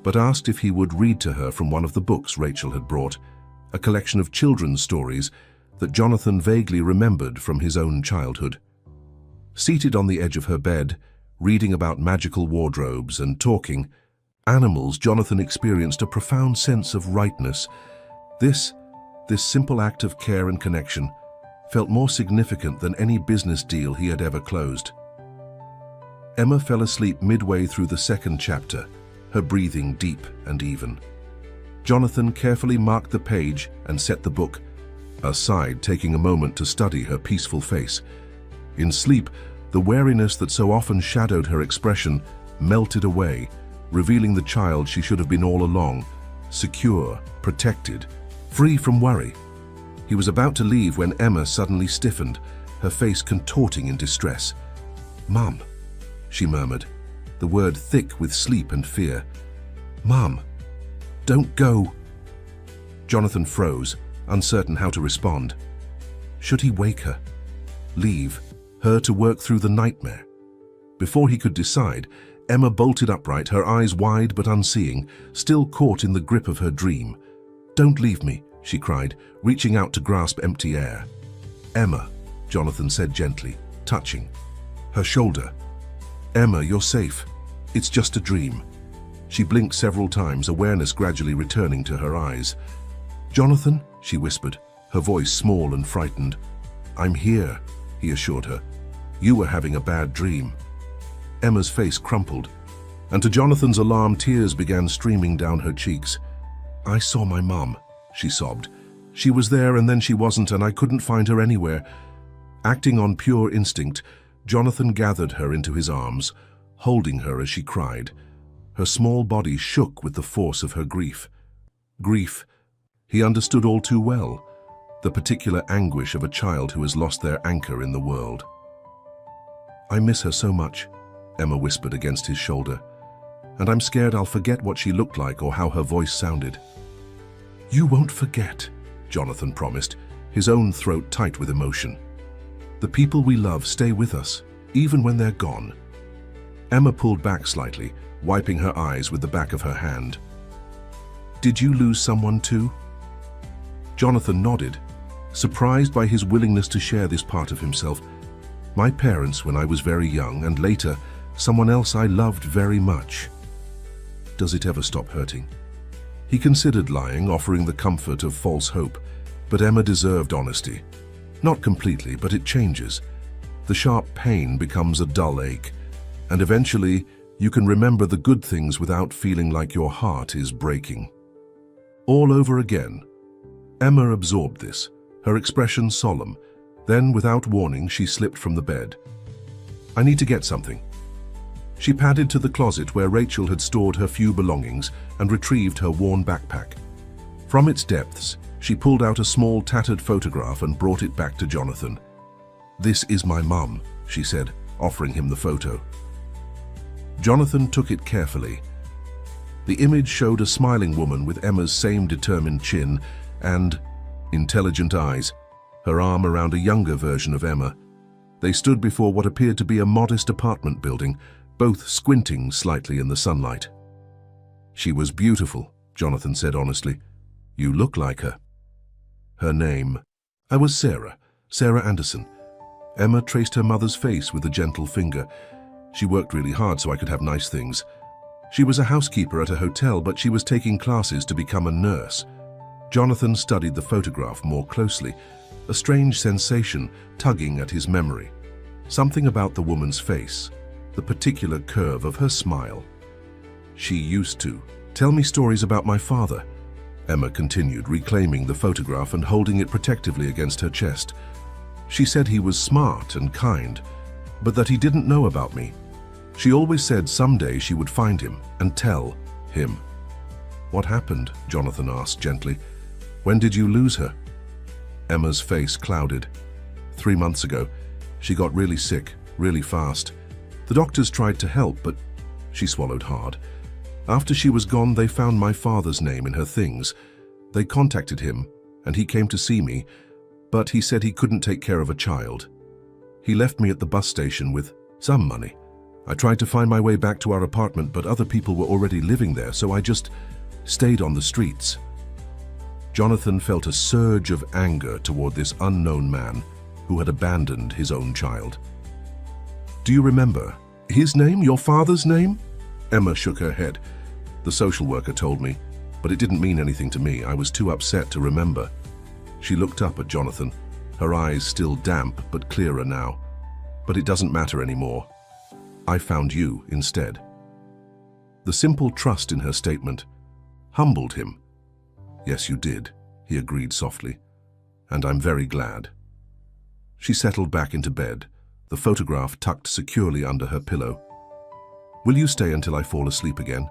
but asked if he would read to her from one of the books Rachel had brought, a collection of children's stories that Jonathan vaguely remembered from his own childhood. Seated on the edge of her bed, reading about magical wardrobes and talking animals, Jonathan experienced a profound sense of rightness. This simple act of care and connection felt more significant than any business deal he had ever closed. Emma fell asleep midway through the second chapter, her breathing deep and even. Jonathan carefully marked the page and set the book aside, taking a moment to study her peaceful face. In sleep, the wariness that so often shadowed her expression melted away, revealing the child she should have been all along, secure, protected, free from worry. He was about to leave when Emma suddenly stiffened, her face contorting in distress. "Mum," she murmured, the word thick with sleep and fear. "Mum, don't go." Jonathan froze, uncertain how to respond. Should he wake her? Leave her to work through the nightmare? Before he could decide, Emma bolted upright, her eyes wide but unseeing, still caught in the grip of her dream. "Don't leave me," she cried, reaching out to grasp empty air. "Emma," Jonathan said gently, touching her shoulder. "Emma, you're safe. It's just a dream." She blinked several times, awareness gradually returning to her eyes. "Jonathan," she whispered, her voice small and frightened. "I'm here," he assured her. "You were having a bad dream." Emma's face crumpled. And to Jonathan's alarm, tears began streaming down her cheeks. "I saw my mom," she sobbed. "She was there and then she wasn't, and I couldn't find her anywhere." Acting on pure instinct, Jonathan gathered her into his arms, holding her as she cried. Her small body shook with the force of her grief. Grief he understood all too well, the particular anguish of a child who has lost their anchor in the world. "I miss her so much," Emma whispered against his shoulder. "And I'm scared I'll forget what she looked like or how her voice sounded." "You won't forget," Jonathan promised, his own throat tight with emotion. "The people we love stay with us, even when they're gone." Emma pulled back slightly, wiping her eyes with the back of her hand. "Did you lose someone too?" Jonathan nodded, surprised by his willingness to share this part of himself. "My parents when I was very young, and later, someone else I loved very much." "Does it ever stop hurting?" He considered lying, offering the comfort of false hope, but Emma deserved honesty. Not completely, but it changes. The sharp pain becomes a dull ache, and eventually you can remember the good things without feeling like your heart is breaking. All over again. Emma absorbed this, her expression solemn. Then, without warning, she slipped from the bed. "I need to get something." She padded to the closet where Rachel had stored her few belongings and retrieved her worn backpack. From its depths, she pulled out a small tattered photograph and brought it back to Jonathan. "This is my mum," she said, offering him the photo. Jonathan took it carefully. The image showed a smiling woman with Emma's same determined chin and intelligent eyes, her arm around a younger version of Emma. They stood before what appeared to be a modest apartment building, both squinting slightly in the sunlight. "She was beautiful," Jonathan said honestly. "You look like her." "Her name?" "I was Sarah Anderson." Emma traced her mother's face with a gentle finger. "She worked really hard so I could have nice things. She was a housekeeper at a hotel, but she was taking classes to become a nurse." Jonathan studied the photograph more closely, a strange sensation tugging at his memory. Something about the woman's face, the particular curve of her smile. "She used to tell me stories about my father," Emma continued, reclaiming the photograph and holding it protectively against her chest. "She said he was smart and kind, but that he didn't know about me. She always said someday she would find him and tell him." "What happened?" Jonathan asked gently. "When did you lose her?" Emma's face clouded. 3 months ago. She got really sick, really fast. The doctors tried to help, but..." She swallowed hard. "After she was gone, they found my father's name in her things. They contacted him, and he came to see me, but he said he couldn't take care of a child. He left me at the bus station with some money. I tried to find my way back to our apartment, but other people were already living there, so I just stayed on the streets." Jonathan felt a surge of anger toward this unknown man who had abandoned his own child. "Do you remember his name, your father's name?" Emma shook her head. "The social worker told me, but it didn't mean anything to me. I was too upset to remember." She looked up at Jonathan, her eyes still damp but clearer now. "But it doesn't matter anymore. I found you instead." The simple trust in her statement humbled him. "Yes, you did," he agreed softly, "and I'm very glad." She settled back into bed, the photograph tucked securely under her pillow. "Will you stay until I fall asleep again?"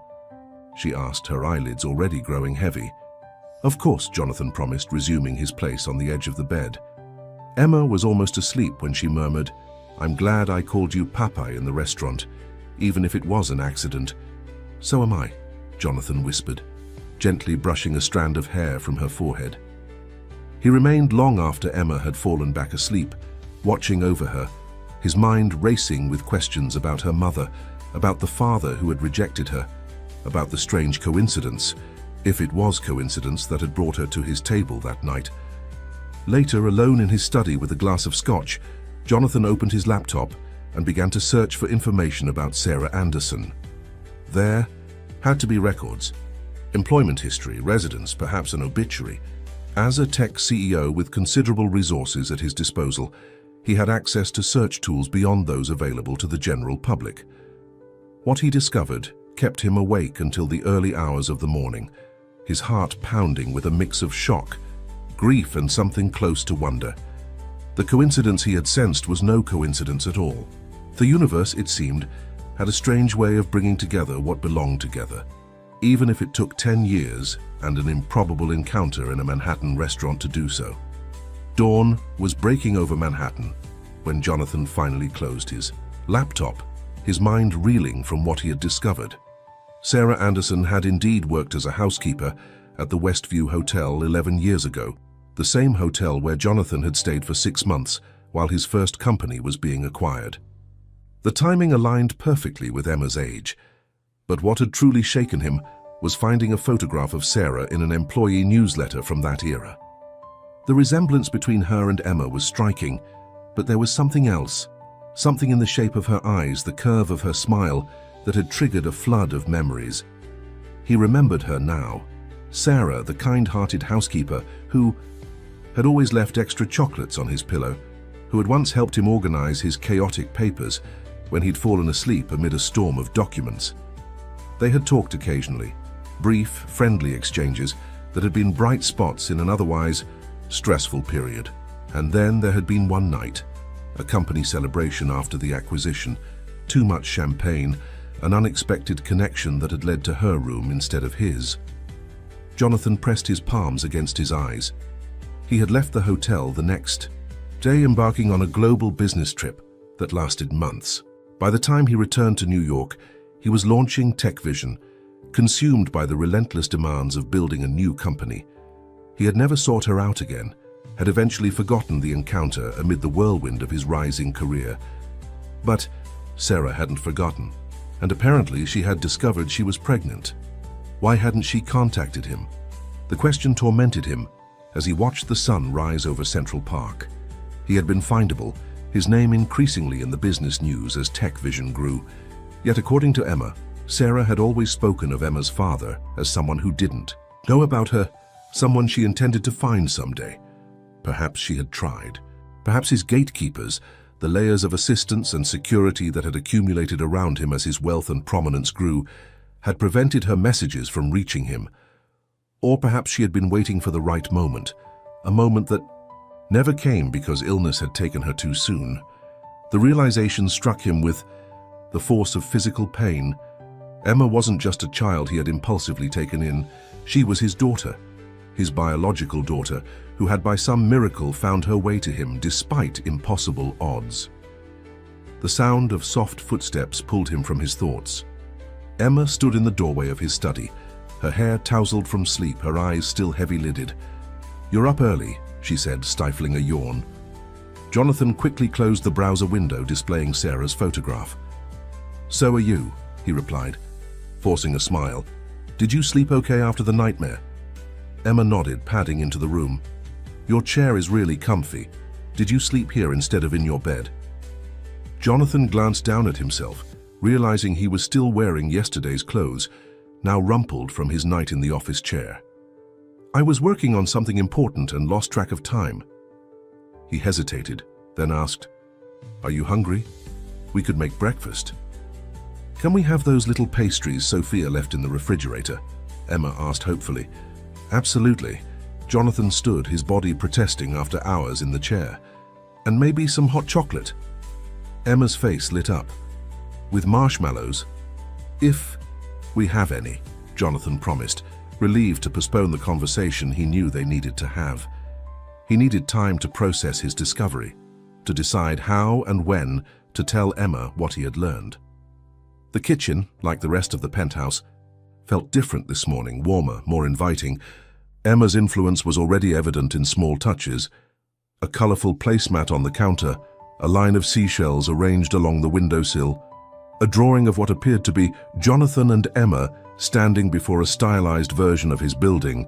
she asked, her eyelids already growing heavy. "Of course," Jonathan promised, resuming his place on the edge of the bed. Emma was almost asleep when she murmured, "I'm glad I called you Papa in the restaurant, even if it was an accident." "So am I," Jonathan whispered, gently brushing a strand of hair from her forehead. He remained long after Emma had fallen back asleep, watching over her, his mind racing with questions about her mother, about the father who had rejected her, about the strange coincidence, if it was coincidence, that had brought her to his table that night. Later, alone in his study with a glass of scotch, Jonathan opened his laptop and began to search for information about Sarah Anderson. There had to be records, employment history, residence, perhaps an obituary. As a tech CEO with considerable resources at his disposal, he had access to search tools beyond those available to the general public. What he discovered kept him awake until the early hours of the morning, his heart pounding with a mix of shock, grief, and something close to wonder. The coincidence he had sensed was no coincidence at all. The universe, it seemed, had a strange way of bringing together what belonged together, even if it took 10 years and an improbable encounter in a Manhattan restaurant to do so. Dawn was breaking over Manhattan when Jonathan finally closed his laptop, his mind reeling from what he had discovered. Sarah Anderson had indeed worked as a housekeeper at the Westview Hotel 11 years ago, the same hotel where Jonathan had stayed for 6 months while his first company was being acquired. The timing aligned perfectly with Emma's age, but what had truly shaken him was finding a photograph of Sarah in an employee newsletter from that era. The resemblance between her and Emma was striking, but there was something else, something in the shape of her eyes, the curve of her smile, that had triggered a flood of memories. He remembered her now, Sarah, the kind-hearted housekeeper who had always left extra chocolates on his pillow, who had once helped him organize his chaotic papers when he'd fallen asleep amid a storm of documents. They had talked occasionally, brief, friendly exchanges that had been bright spots in an otherwise stressful period. And then there had been one night, a company celebration after the acquisition, too much champagne, an unexpected connection that had led to her room instead of his. Jonathan pressed his palms against his eyes. He had left the hotel the next day, embarking on a global business trip that lasted months. By the time he returned to New York, he was launching TechVision, consumed by the relentless demands of building a new company. He had never sought her out again, had eventually forgotten the encounter amid the whirlwind of his rising career. But Sarah hadn't forgotten, and apparently she had discovered she was pregnant. Why hadn't she contacted him? The question tormented him as he watched the sun rise over Central Park. He had been findable, his name increasingly in the business news as TechVision grew. Yet according to Emma, Sarah had always spoken of Emma's father as someone who didn't know about her, someone she intended to find someday. Perhaps she had tried. Perhaps his gatekeepers, the layers of assistance and security that had accumulated around him as his wealth and prominence grew, had prevented her messages from reaching him. Or perhaps she had been waiting for the right moment, a moment that never came because illness had taken her too soon. The realization struck him with the force of physical pain. Emma wasn't just a child he had impulsively taken in. She was his daughter, his biological daughter, who had by some miracle found her way to him despite impossible odds. The sound of soft footsteps pulled him from his thoughts. Emma stood in the doorway of his study, her hair tousled from sleep, her eyes still heavy-lidded. "You're up early," she said, stifling a yawn. Jonathan quickly closed the browser window displaying Sarah's photograph. "So are you," he replied, forcing a smile. "Did you sleep okay after the nightmare?" Emma nodded, padding into the room. "Your chair is really comfy. Did you sleep here instead of in your bed?" Jonathan glanced down at himself, realizing he was still wearing yesterday's clothes, now rumpled from his night in the office chair. "I was working on something important and lost track of time." He hesitated, then asked, "Are you hungry? We could make breakfast." "Can we have those little pastries Sophia left in the refrigerator?" Emma asked hopefully. "Absolutely." Jonathan stood, his body protesting after hours in the chair. "And maybe some hot chocolate?" Emma's face lit up. "With marshmallows?" "If we have any," Jonathan promised, relieved to postpone the conversation he knew they needed to have. He needed time to process his discovery, to decide how and when to tell Emma what he had learned. The kitchen, like the rest of the penthouse, felt different this morning, warmer, more inviting. Emma's influence was already evident in small touches. A colorful placemat on the counter, a line of seashells arranged along the windowsill, a drawing of what appeared to be Jonathan and Emma standing before a stylized version of his building,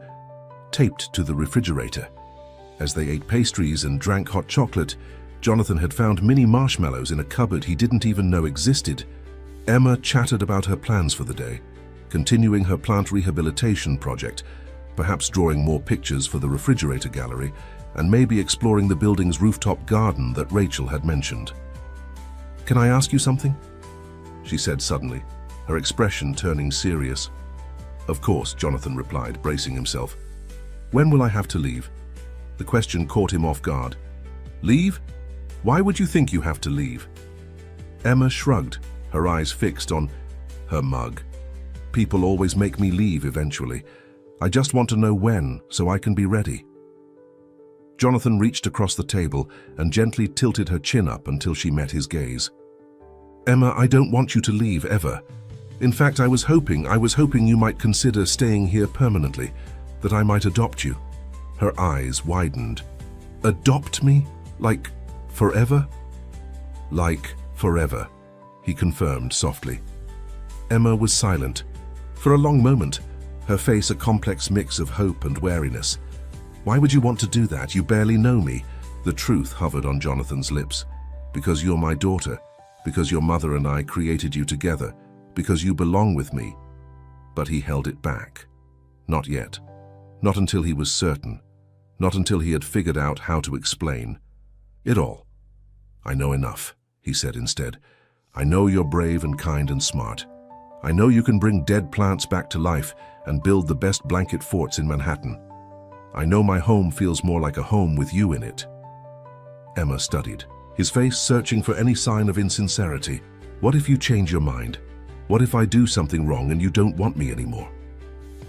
taped to the refrigerator. As they ate pastries and drank hot chocolate, Jonathan had found mini marshmallows in a cupboard he didn't even know existed. Emma chattered about her plans for the day, continuing her plant rehabilitation project, perhaps drawing more pictures for the refrigerator gallery, and maybe exploring the building's rooftop garden that Rachel had mentioned. "Can I ask you something?" she said suddenly. her expression turning serious. "Of course," Jonathan replied, bracing himself. "When will I have to leave?" The question caught him off guard. "Leave? Why would you think you have to leave?" Emma shrugged, her eyes fixed on her mug. "People always make me leave eventually. I just want to know when, so I can be ready." Jonathan reached across the table and gently tilted her chin up until she met his gaze. "Emma, I don't want you to leave ever. In fact, I was hoping you might consider staying here permanently, that I might adopt you." Her eyes widened. "Adopt me? Like forever?" "Like forever," he confirmed softly. Emma was silent. For a long moment, her face a complex mix of hope and wariness. "Why would you want to do that? You barely know me." The truth hovered on Jonathan's lips. "Because you're my daughter, because your mother and I created you together, because you belong with me." But he held it back. Not yet. Not until he was certain. Not until he had figured out how to explain it all. "I know enough," he said instead. "I know you're brave and kind and smart. I know you can bring dead plants back to life and build the best blanket forts in Manhattan. I know my home feels more like a home with you in it." Emma studied, his face searching for any sign of insincerity. "What if you change your mind? What if I do something wrong and you don't want me anymore?"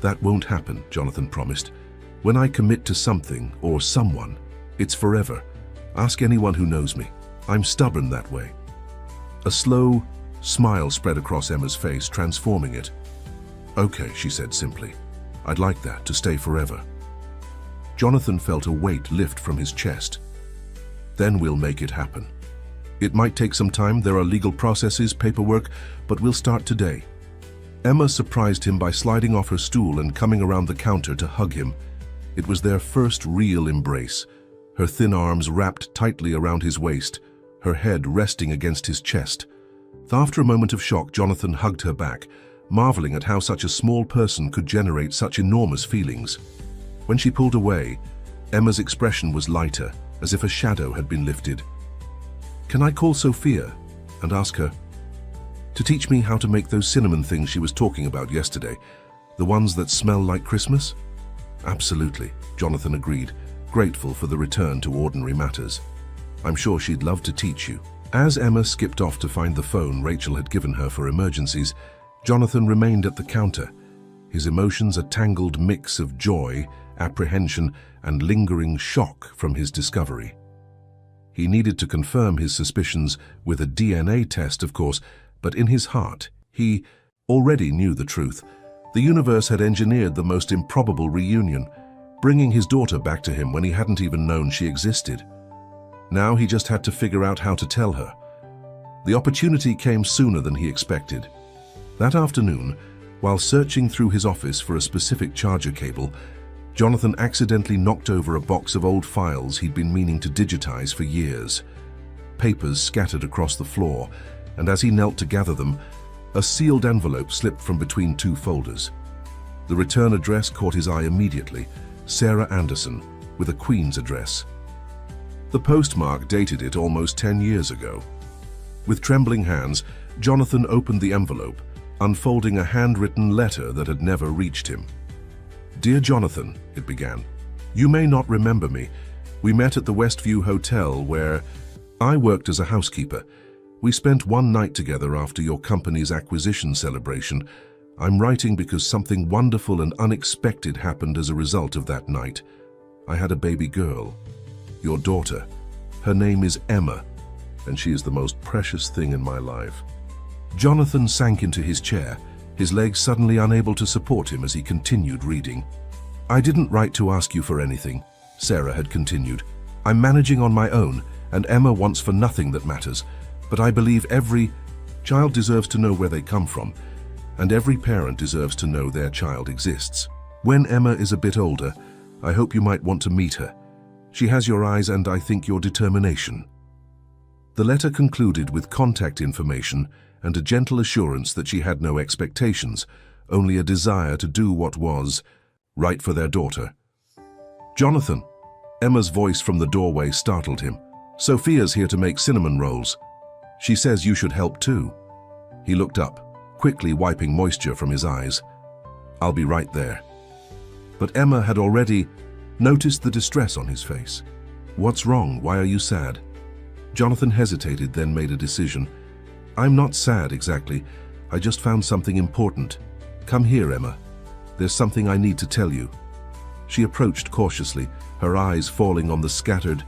"That won't happen," Jonathan promised. "When I commit to something or someone, it's forever. Ask anyone who knows me. I'm stubborn that way." A slow smile spread across Emma's face, transforming it. "Okay," she said simply. "I'd like that, to stay forever." Jonathan felt a weight lift from his chest. "Then we'll make it happen. It might take some time, there are legal processes, paperwork, but we'll start today." Emma surprised him by sliding off her stool and coming around the counter to hug him. It was their first real embrace, her thin arms wrapped tightly around his waist, her head resting against his chest. After a moment of shock, Jonathan hugged her back, marveling at how such a small person could generate such enormous feelings. When she pulled away, Emma's expression was lighter, as if a shadow had been lifted. "Can I call Sophia and ask her to teach me how to make those cinnamon things she was talking about yesterday, the ones that smell like Christmas?" "Absolutely," Jonathan agreed, grateful for the return to ordinary matters. "I'm sure she'd love to teach you." As Emma skipped off to find the phone Rachel had given her for emergencies, Jonathan remained at the counter, his emotions a tangled mix of joy, apprehension, and lingering shock from his discovery. He needed to confirm his suspicions with a DNA test, of course, but in his heart, he already knew the truth. The universe had engineered the most improbable reunion, bringing his daughter back to him when he hadn't even known she existed. Now he just had to figure out how to tell her. The opportunity came sooner than he expected. That afternoon, while searching through his office for a specific charger cable, Jonathan accidentally knocked over a box of old files he'd been meaning to digitize for years. Papers scattered across the floor, and as he knelt to gather them, a sealed envelope slipped from between two folders. The return address caught his eye immediately, Sarah Anderson, with a Queens address. The postmark dated it almost 10 years ago. With trembling hands, Jonathan opened the envelope, unfolding a handwritten letter that had never reached him. "Dear Jonathan," it began, "you may not remember me. We met at the Westview Hotel where I worked as a housekeeper. We spent one night together after your company's acquisition celebration. I'm writing because something wonderful and unexpected happened as a result of that night. I had a baby girl, your daughter. Her name is Emma, and she is the most precious thing in my life." Jonathan sank into his chair, his legs suddenly unable to support him as he continued reading. "I didn't write to ask you for anything," Sarah had continued. "I'm managing on my own, and Emma wants for nothing that matters. But I believe every child deserves to know where they come from, and every parent deserves to know their child exists. When Emma is a bit older, I hope you might want to meet her. She has your eyes and I think your determination." The letter concluded with contact information and a gentle assurance that she had no expectations, only a desire to do what was right for their daughter. "Jonathan," Emma's voice from the doorway startled him. "Sophia's here to make cinnamon rolls. She says you should help too." He looked up, quickly wiping moisture from his eyes. "I'll be right there." But Emma had already noticed the distress on his face. "What's wrong? Why are you sad?" Jonathan hesitated, then made a decision. "I'm not sad exactly. I just found something important. Come here, Emma. There's something I need to tell you." She approached cautiously, her eyes falling on the scattered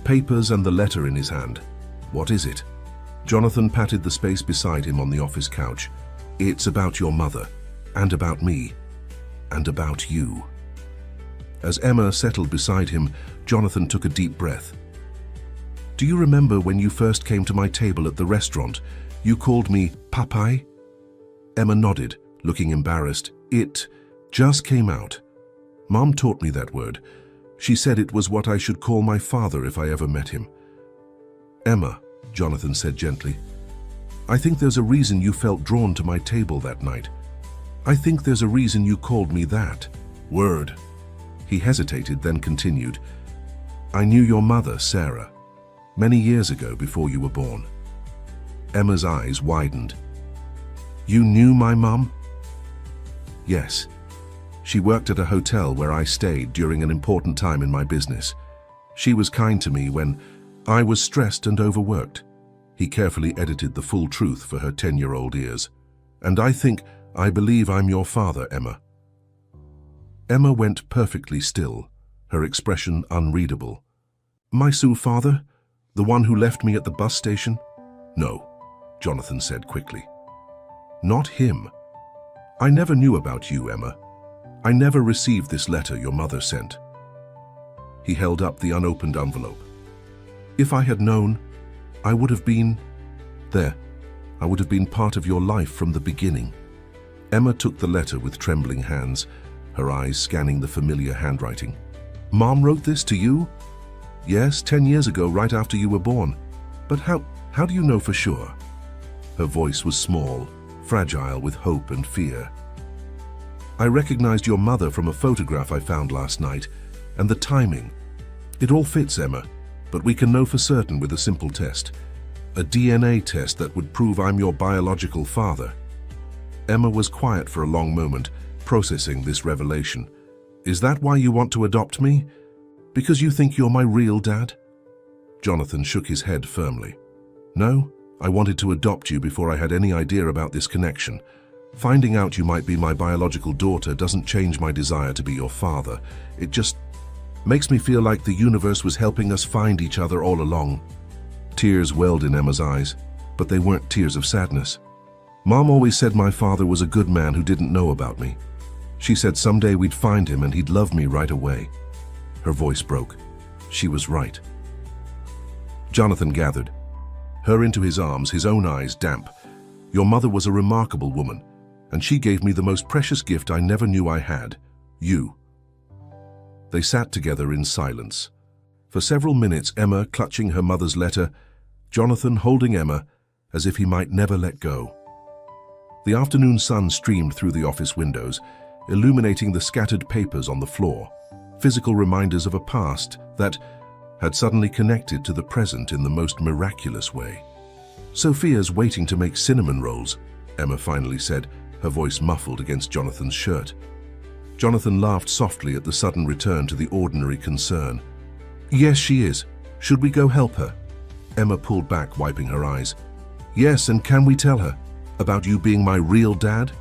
papers and the letter in his hand. "What is it?" Jonathan patted the space beside him on the office couch. "It's about your mother, and about me, and about you." As Emma settled beside him, Jonathan took a deep breath. "Do you remember when you first came to my table at the restaurant? You called me Papai?" Emma nodded, looking embarrassed. "It just came out. Mom taught me that word. She said it was what I should call my father if I ever met him." "Emma," Jonathan said gently, "I think there's a reason you felt drawn to my table that night. I think there's a reason you called me that word." He hesitated, then continued. "I knew your mother, Sarah, many years ago before you were born." Emma's eyes widened. "You knew my mom?" "Yes. She worked at a hotel where I stayed during an important time in my business. She was kind to me when I was stressed and overworked." He carefully edited the full truth for her 10-year-old ears. "And I believe I'm your father, Emma." Emma went perfectly still, her expression unreadable. "My father? The one who left me at the bus station?" "No," Jonathan said quickly. "Not him. I never knew about you, Emma. I never received this letter your mother sent." He held up the unopened envelope. "If I had known, I would have been there. I would have been part of your life from the beginning." Emma took the letter with trembling hands, her eyes scanning the familiar handwriting. "Mom wrote this to you?" "Yes, 10 years ago, right after you were born. But how do you know for sure?" Her voice was small, fragile with hope and fear. "I recognized your mother from a photograph I found last night, and the timing. It all fits, Emma, but we can know for certain with a simple test. A DNA test that would prove I'm your biological father." Emma was quiet for a long moment, processing this revelation. "Is that why you want to adopt me? Because you think you're my real dad?" Jonathan shook his head firmly. "No, I wanted to adopt you before I had any idea about this connection. Finding out you might be my biological daughter doesn't change my desire to be your father. It just makes me feel like the universe was helping us find each other all along." Tears welled in Emma's eyes, but they weren't tears of sadness. "Mom always said my father was a good man who didn't know about me. She said someday we'd find him and he'd love me right away." Her voice broke. She was right. Jonathan gathered her into his arms, his own eyes damp. "Your mother was a remarkable woman, and she gave me the most precious gift I never knew I had, you." They sat together in silence. For several minutes, Emma clutching her mother's letter, Jonathan holding Emma as if he might never let go. The afternoon sun streamed through the office windows, illuminating the scattered papers on the floor, physical reminders of a past that had suddenly connected to the present in the most miraculous way. "Sophia's waiting to make cinnamon rolls," Emma finally said, her voice muffled against Jonathan's shirt. Jonathan laughed softly at the sudden return to the ordinary concern. "Yes, she is. Should we go help her?" Emma pulled back, wiping her eyes. "Yes, and can we tell her about you being my real dad?"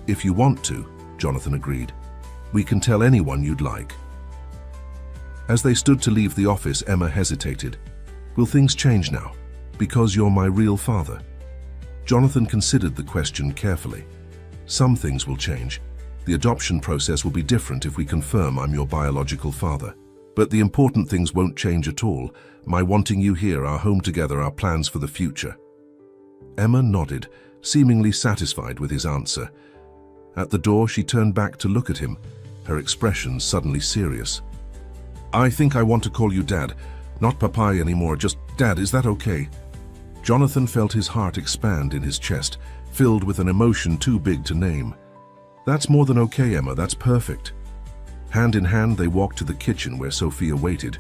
"If you want to," Jonathan agreed. "We can tell anyone you'd like." As they stood to leave the office, Emma hesitated. "Will things change now, because you're my real father?" Jonathan considered the question carefully. "Some things will change. The adoption process will be different if we confirm I'm your biological father. But the important things won't change at all. My wanting you here, our home together, our plans for the future." Emma nodded, seemingly satisfied with his answer. At the door, she turned back to look at him, her expression suddenly serious. "I think I want to call you Dad. Not Papai anymore, just Dad. Is that okay?" Jonathan felt his heart expand in his chest, filled with an emotion too big to name. "That's more than okay, Emma. That's perfect." Hand in hand, they walked to the kitchen where Sophia waited,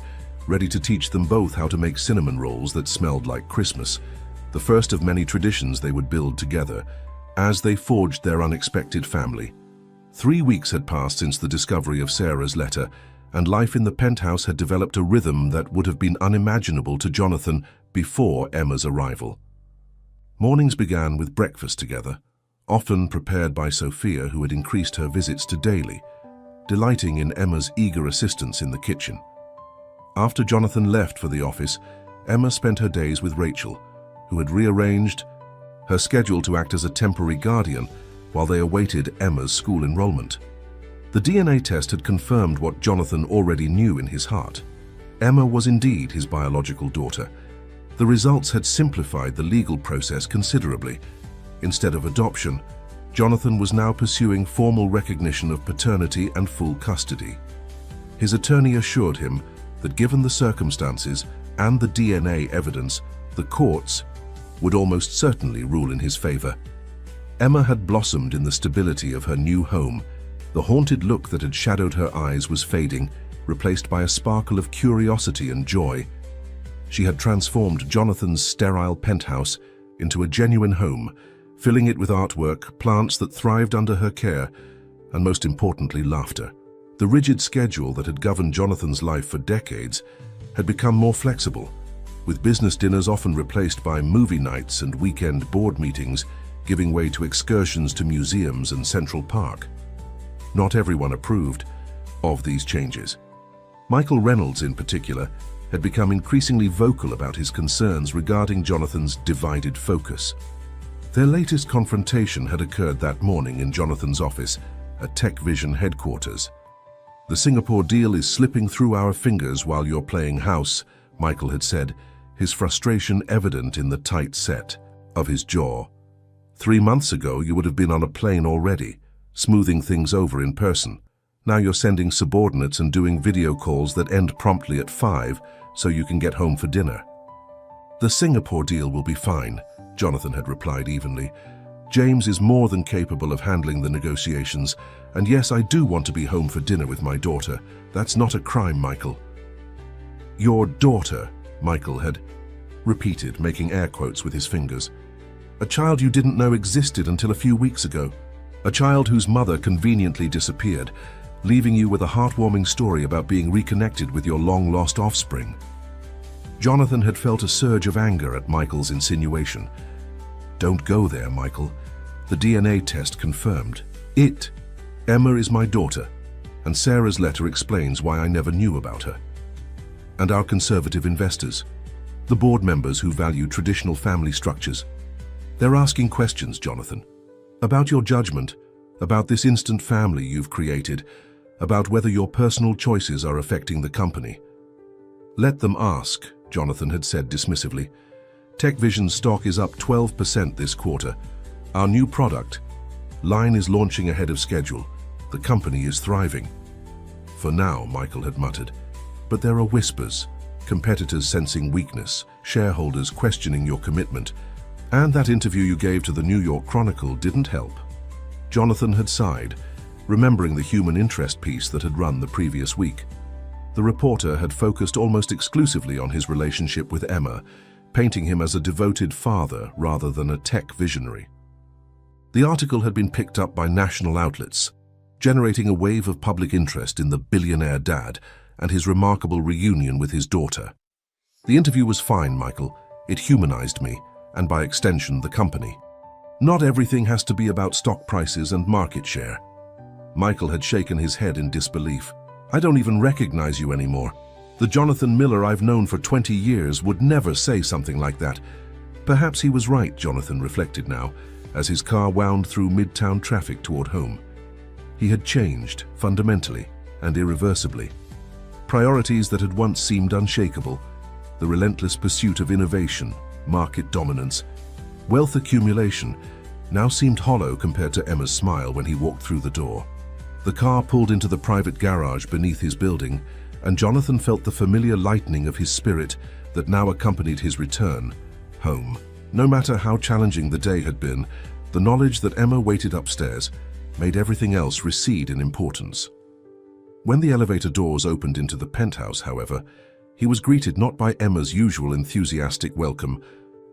ready to teach them both how to make cinnamon rolls that smelled like Christmas. the first of many traditions they would build together as they forged their unexpected family. 3 weeks had passed since the discovery of Sarah's letter, and life in the penthouse had developed a rhythm that would have been unimaginable to Jonathan before Emma's arrival. Mornings began with breakfast together, often prepared by Sophia, who had increased her visits to daily, delighting in Emma's eager assistance in the kitchen. After Jonathan left for the office, Emma spent her days with Rachel, who had rearranged her schedule to act as a temporary guardian while they awaited Emma's school enrollment. The DNA test had confirmed what Jonathan already knew in his heart. Emma was indeed his biological daughter. The results had simplified the legal process considerably. Instead of adoption, Jonathan was now pursuing formal recognition of paternity and full custody. His attorney assured him that given the circumstances and the DNA evidence, the courts would almost certainly rule in his favor. Emma had blossomed in the stability of her new home. The haunted look that had shadowed her eyes was fading, replaced by a sparkle of curiosity and joy. She had transformed Jonathan's sterile penthouse into a genuine home, filling it with artwork, plants that thrived under her care, and most importantly, laughter. The rigid schedule that had governed Jonathan's life for decades had become more flexible, with business dinners often replaced by movie nights and weekend board meetings, giving way to excursions to museums and Central Park. Not everyone approved of these changes. Michael Reynolds, in particular, had become increasingly vocal about his concerns regarding Jonathan's divided focus. Their latest confrontation had occurred that morning in Jonathan's office at Tech Vision headquarters. "The Singapore deal is slipping through our fingers while you're playing house," Michael had said, his frustration evident in the tight set of his jaw. "3 months ago, you would have been on a plane already, smoothing things over in person. Now you're sending subordinates and doing video calls that end promptly at 5 so you can get home for dinner." "The Singapore deal will be fine," Jonathan had replied evenly. "James is more than capable of handling the negotiations, and yes, I do want to be home for dinner with my daughter. That's not a crime, Michael." "Your daughter," Michael had repeated, making air quotes with his fingers. "A child you didn't know existed until a few weeks ago. A child whose mother conveniently disappeared, leaving you with a heartwarming story about being reconnected with your long-lost offspring." Jonathan had felt a surge of anger at Michael's insinuation. "Don't go there, Michael. The DNA test confirmed it. Emma is my daughter, and Sarah's letter explains why I never knew about her. And our conservative investors, the board members who value traditional family structures. They're asking questions, Jonathan, about your judgment, about this instant family you've created, about whether your personal choices are affecting the company." "Let them ask," Jonathan had said dismissively. "Tech Vision's stock is up 12% this quarter. Our new product line is launching ahead of schedule. The company is thriving." "For now," Michael had muttered. "But there are whispers, competitors sensing weakness, shareholders questioning your commitment, and that interview you gave to the New York Chronicle didn't help." Jonathan had sighed, remembering the human interest piece that had run the previous week. The reporter had focused almost exclusively on his relationship with Emma, painting him as a devoted father rather than a tech visionary. The article had been picked up by national outlets, generating a wave of public interest in the billionaire dad and his remarkable reunion with his daughter. "The interview was fine, Michael. It humanized me, and by extension, the company. Not everything has to be about stock prices and market share." Michael had shaken his head in disbelief. "I don't even recognize you anymore. The Jonathan Miller I've known for 20 years would never say something like that." Perhaps he was right, Jonathan reflected now, as his car wound through midtown traffic toward home. He had changed, fundamentally and irreversibly. Priorities that had once seemed unshakable, the relentless pursuit of innovation, market dominance, wealth accumulation, now seemed hollow compared to Emma's smile when he walked through the door. The car pulled into the private garage beneath his building, and Jonathan felt the familiar lightening of his spirit that now accompanied his return home. No matter how challenging the day had been, the knowledge that Emma waited upstairs made everything else recede in importance. When the elevator doors opened into the penthouse, however, he was greeted not by Emma's usual enthusiastic welcome,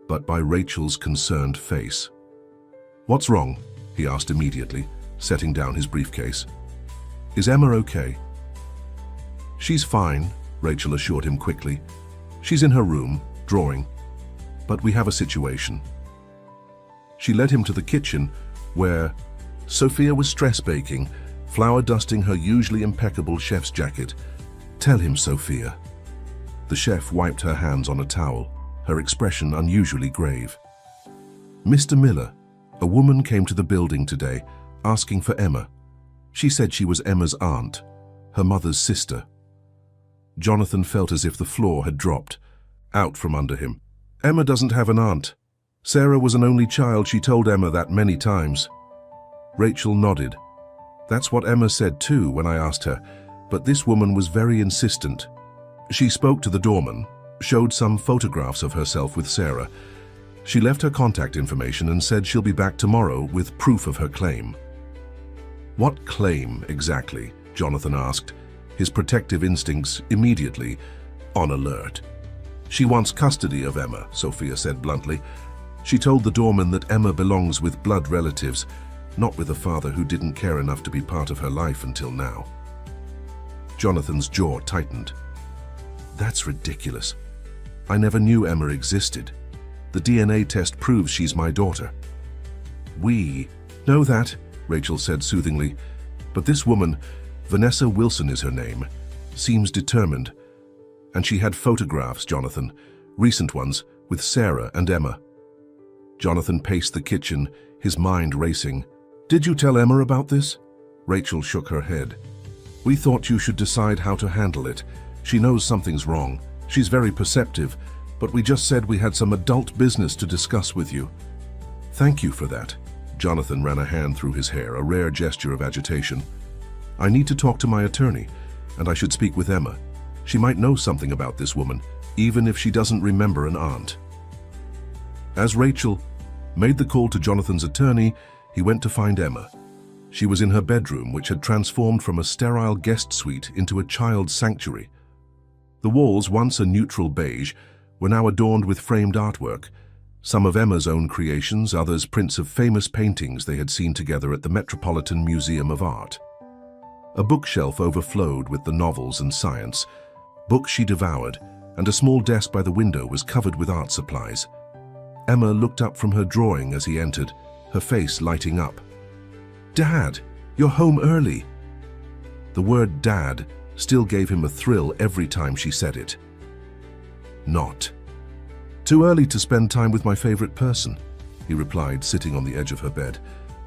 but by Rachel's concerned face. "What's wrong?" he asked immediately, setting down his briefcase. "Is Emma okay?" "She's fine," Rachel assured him quickly. "She's in her room, drawing. But we have a situation." She led him to the kitchen, where Sophia was stress baking, flour dusting her usually impeccable chef's jacket. "Tell him, Sophia." The chef wiped her hands on a towel, her expression unusually grave. "Mr. Miller, a woman came to the building today, asking for Emma. She said she was Emma's aunt, her mother's sister." Jonathan felt as if the floor had dropped out from under him. "Emma doesn't have an aunt. Sarah was an only child. She told Emma that many times." Rachel nodded. "That's what Emma said too when I asked her, but this woman was very insistent. She spoke to the doorman, showed some photographs of herself with Sarah. She left her contact information and said she'll be back tomorrow with proof of her claim." "What claim exactly?" Jonathan asked, his protective instincts immediately on alert. "She wants custody of Emma," Sophia said bluntly. "She told the doorman that Emma belongs with blood relatives, not with a father who didn't care enough to be part of her life until now." Jonathan's jaw tightened. "That's ridiculous. I never knew Emma existed. The DNA test proves she's my daughter." "We know that," Rachel said soothingly, "but this woman, Vanessa Wilson is her name, seems determined. And she had photographs, Jonathan, recent ones, with Sarah and Emma." Jonathan paced the kitchen, his mind racing. "Did you tell Emma about this?" Rachel shook her head. "We thought you should decide how to handle it. She knows something's wrong. She's very perceptive, but we just said we had some adult business to discuss with you." "Thank you for that." Jonathan ran a hand through his hair, a rare gesture of agitation. "I need to talk to my attorney, and I should speak with Emma. She might know something about this woman, even if she doesn't remember an aunt." As Rachel made the call to Jonathan's attorney, he went to find Emma. She was in her bedroom, which had transformed from a sterile guest suite into a child's sanctuary. The walls, once a neutral beige, were now adorned with framed artwork, some of Emma's own creations, others prints of famous paintings they had seen together at the Metropolitan Museum of Art. A bookshelf overflowed with the novels and science, books she devoured, and a small desk by the window was covered with art supplies. Emma looked up from her drawing as he entered, her face lighting up. "Dad, you're home early." The word Dad still gave him a thrill every time she said it. "Not too early to spend time with my favorite person," he replied, sitting on the edge of her bed.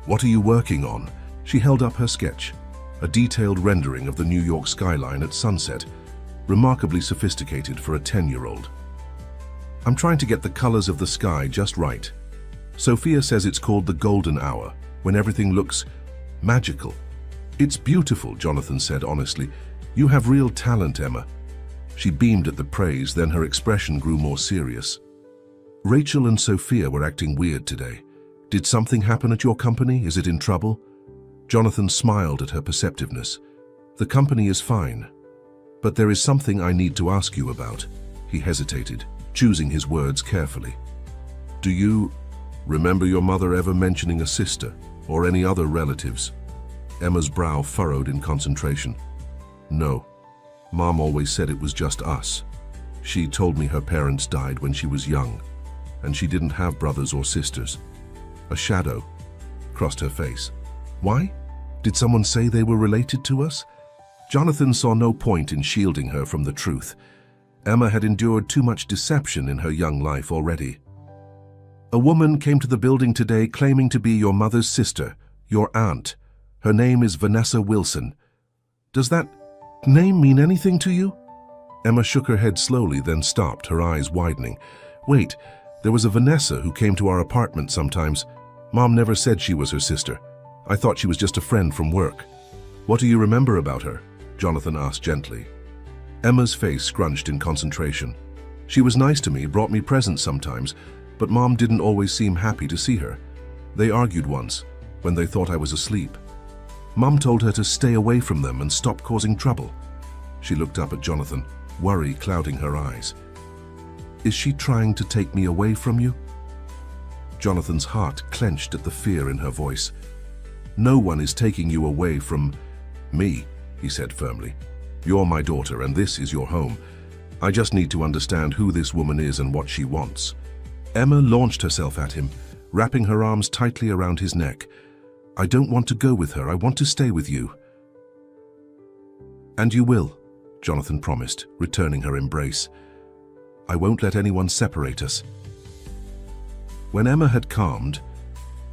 "What are you working on?" She held up her sketch, a detailed rendering of the New York skyline at sunset, remarkably sophisticated for a 10-year-old. "I'm trying to get the colors of the sky just right. Sophia says it's called the golden hour, when everything looks magical." "It's beautiful," Jonathan said honestly. "You have real talent, Emma." She beamed at the praise, then her expression grew more serious. "Rachel and Sophia were acting weird today. Did something happen at your company? Is it in trouble?" Jonathan smiled at her perceptiveness. "The company is fine, but there is something I need to ask you about." He hesitated, choosing his words carefully. "Do you remember your mother ever mentioning a sister or any other relatives?" Emma's brow furrowed in concentration. "No. Mom always said it was just us. She told me her parents died when she was young, and she didn't have brothers or sisters." A shadow crossed her face. "Why? Did someone say they were related to us?" Jonathan saw no point in shielding her from the truth. Emma had endured too much deception in her young life already. "A woman came to the building today claiming to be your mother's sister, your aunt. Her name is Vanessa Wilson. Does that name mean anything to you?" Emma shook her head slowly, then stopped, her eyes widening. "Wait, there was a Vanessa who came to our apartment sometimes. Mom never said she was her sister. I thought she was just a friend from work." "What do you remember about her?" Jonathan asked gently. Emma's face scrunched in concentration. "She was nice to me, brought me presents sometimes, but Mom didn't always seem happy to see her. They argued once, when they thought I was asleep. Mom told her to stay away from them and stop causing trouble." She looked up at Jonathan, worry clouding her eyes. "Is she trying to take me away from you?" Jonathan's heart clenched at the fear in her voice. "No one is taking you away from me," he said firmly. "You're my daughter, and this is your home. I just need to understand who this woman is and what she wants." Emma launched herself at him, wrapping her arms tightly around his neck. "I don't want to go with her. I want to stay with you." "And you will," Jonathan promised, returning her embrace. "I won't let anyone separate us." When Emma had calmed,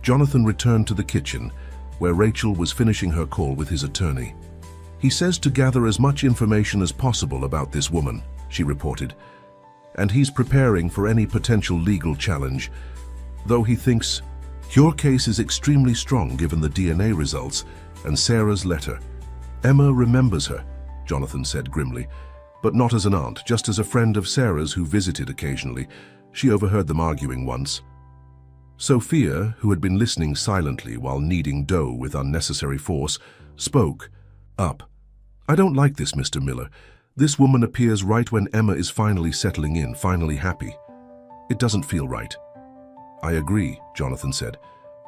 Jonathan returned to the kitchen, where Rachel was finishing her call with his attorney. "He says to gather as much information as possible about this woman," she reported, "and he's preparing for any potential legal challenge, though he thinks your case is extremely strong given the DNA results and Sarah's letter." "Emma remembers her," Jonathan said grimly, "but not as an aunt, just as a friend of Sarah's who visited occasionally. She overheard them arguing once." Sophia, who had been listening silently while kneading dough with unnecessary force, spoke up. "I don't like this, Mr. Miller. This woman appears right when Emma is finally settling in, finally happy. It doesn't feel right." "I agree," Jonathan said,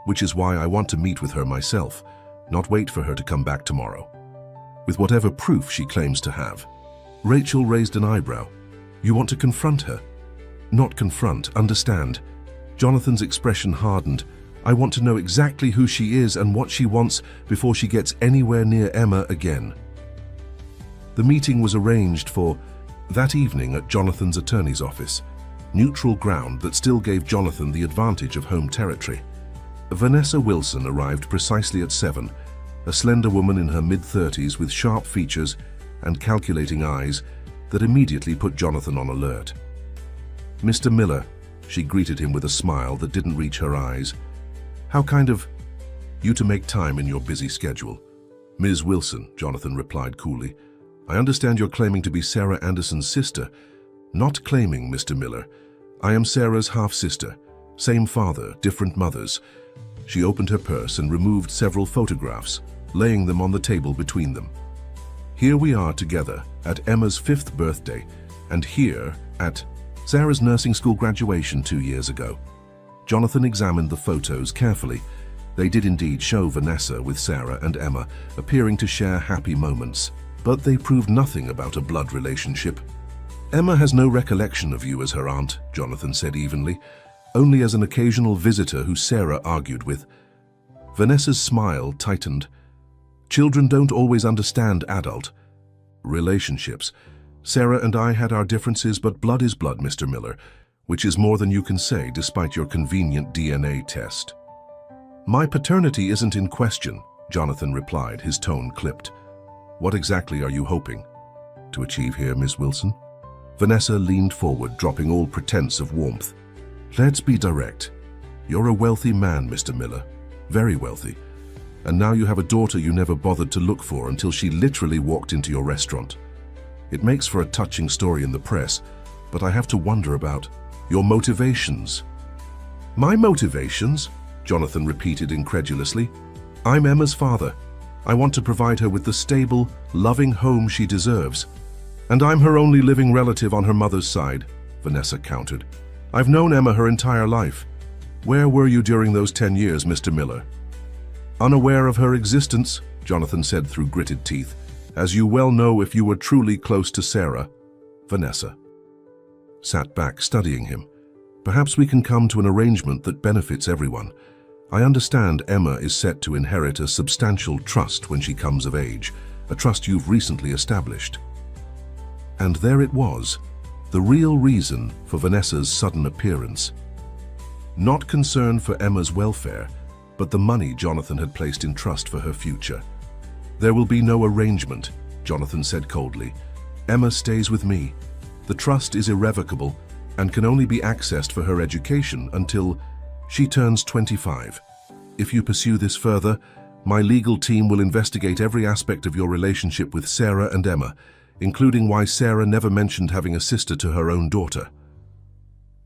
"which is why I want to meet with her myself, not wait for her to come back tomorrow, with whatever proof she claims to have." Rachel raised an eyebrow. "You want to confront her?" "Not confront, understand." Jonathan's expression hardened. "I want to know exactly who she is and what she wants before she gets anywhere near Emma again." The meeting was arranged for that evening at Jonathan's attorney's office, neutral ground that still gave Jonathan the advantage of home territory. Vanessa Wilson arrived precisely at 7, a slender woman in her mid-30s with sharp features and calculating eyes that immediately put Jonathan on alert. "Mr. Miller," she greeted him with a smile that didn't reach her eyes. "How kind of you to make time in your busy schedule." "Ms. Wilson," Jonathan replied coolly, "I understand you're claiming to be Sarah Anderson's sister." "Not claiming, Mr. Miller. I am Sarah's half-sister. Same father, different mothers." She opened her purse and removed several photographs, laying them on the table between them. "Here we are together at Emma's 5th birthday, and here at Sarah's nursing school graduation 2 years ago." Jonathan examined the photos carefully. They did indeed show Vanessa with Sarah and Emma appearing to share happy moments, but they proved nothing about a blood relationship. "Emma has no recollection of you as her aunt," Jonathan said evenly, "only as an occasional visitor who Sarah argued with." Vanessa's smile tightened. "Children don't always understand adult relationships. Sarah and I had our differences, but blood is blood, Mr. Miller, which is more than you can say despite your convenient DNA test." "My paternity isn't in question," Jonathan replied, his tone clipped. "What exactly are you hoping to achieve here, Miss Wilson?" Vanessa leaned forward, dropping all pretense of warmth. "Let's be direct. You're a wealthy man, Mr. Miller, very wealthy, and now you have a daughter you never bothered to look for until she literally walked into your restaurant. It makes for a touching story in the press, but I have to wonder about your motivations." "My motivations?" Jonathan repeated incredulously. "I'm Emma's father. I want to provide her with the stable, loving home she deserves. And I'm her only living relative on her mother's side," Vanessa countered. "I've known Emma her entire life. Where were you during those 10 years, Mr. Miller?" "Unaware of her existence," Jonathan said through gritted teeth, "as you well know if you were truly close to Sarah." Vanessa sat back, studying him. "Perhaps we can come to an arrangement that benefits everyone. I understand Emma is set to inherit a substantial trust when she comes of age, a trust you've recently established." And there it was, the real reason for Vanessa's sudden appearance. Not concern for Emma's welfare, but the money Jonathan had placed in trust for her future. "There will be no arrangement," Jonathan said coldly. "Emma stays with me. The trust is irrevocable and can only be accessed for her education until she turns 25. If you pursue this further, my legal team will investigate every aspect of your relationship with Sarah and Emma, including why Sarah never mentioned having a sister to her own daughter."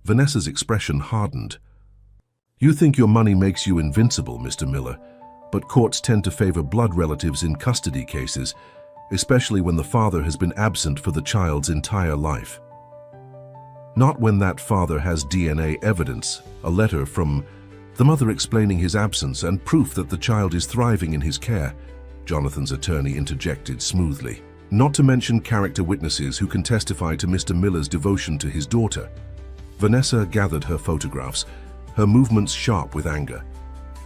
Vanessa's expression hardened. "You think your money makes you invincible, Mr. Miller, but courts tend to favor blood relatives in custody cases, especially when the father has been absent for the child's entire life. Not when that father has DNA evidence, a letter from the mother explaining his absence and proof that the child is thriving in his care, Jonathan's attorney interjected smoothly. Not to mention character witnesses who can testify to Mr. Miller's devotion to his daughter. Vanessa gathered her photographs, her movements sharp with anger.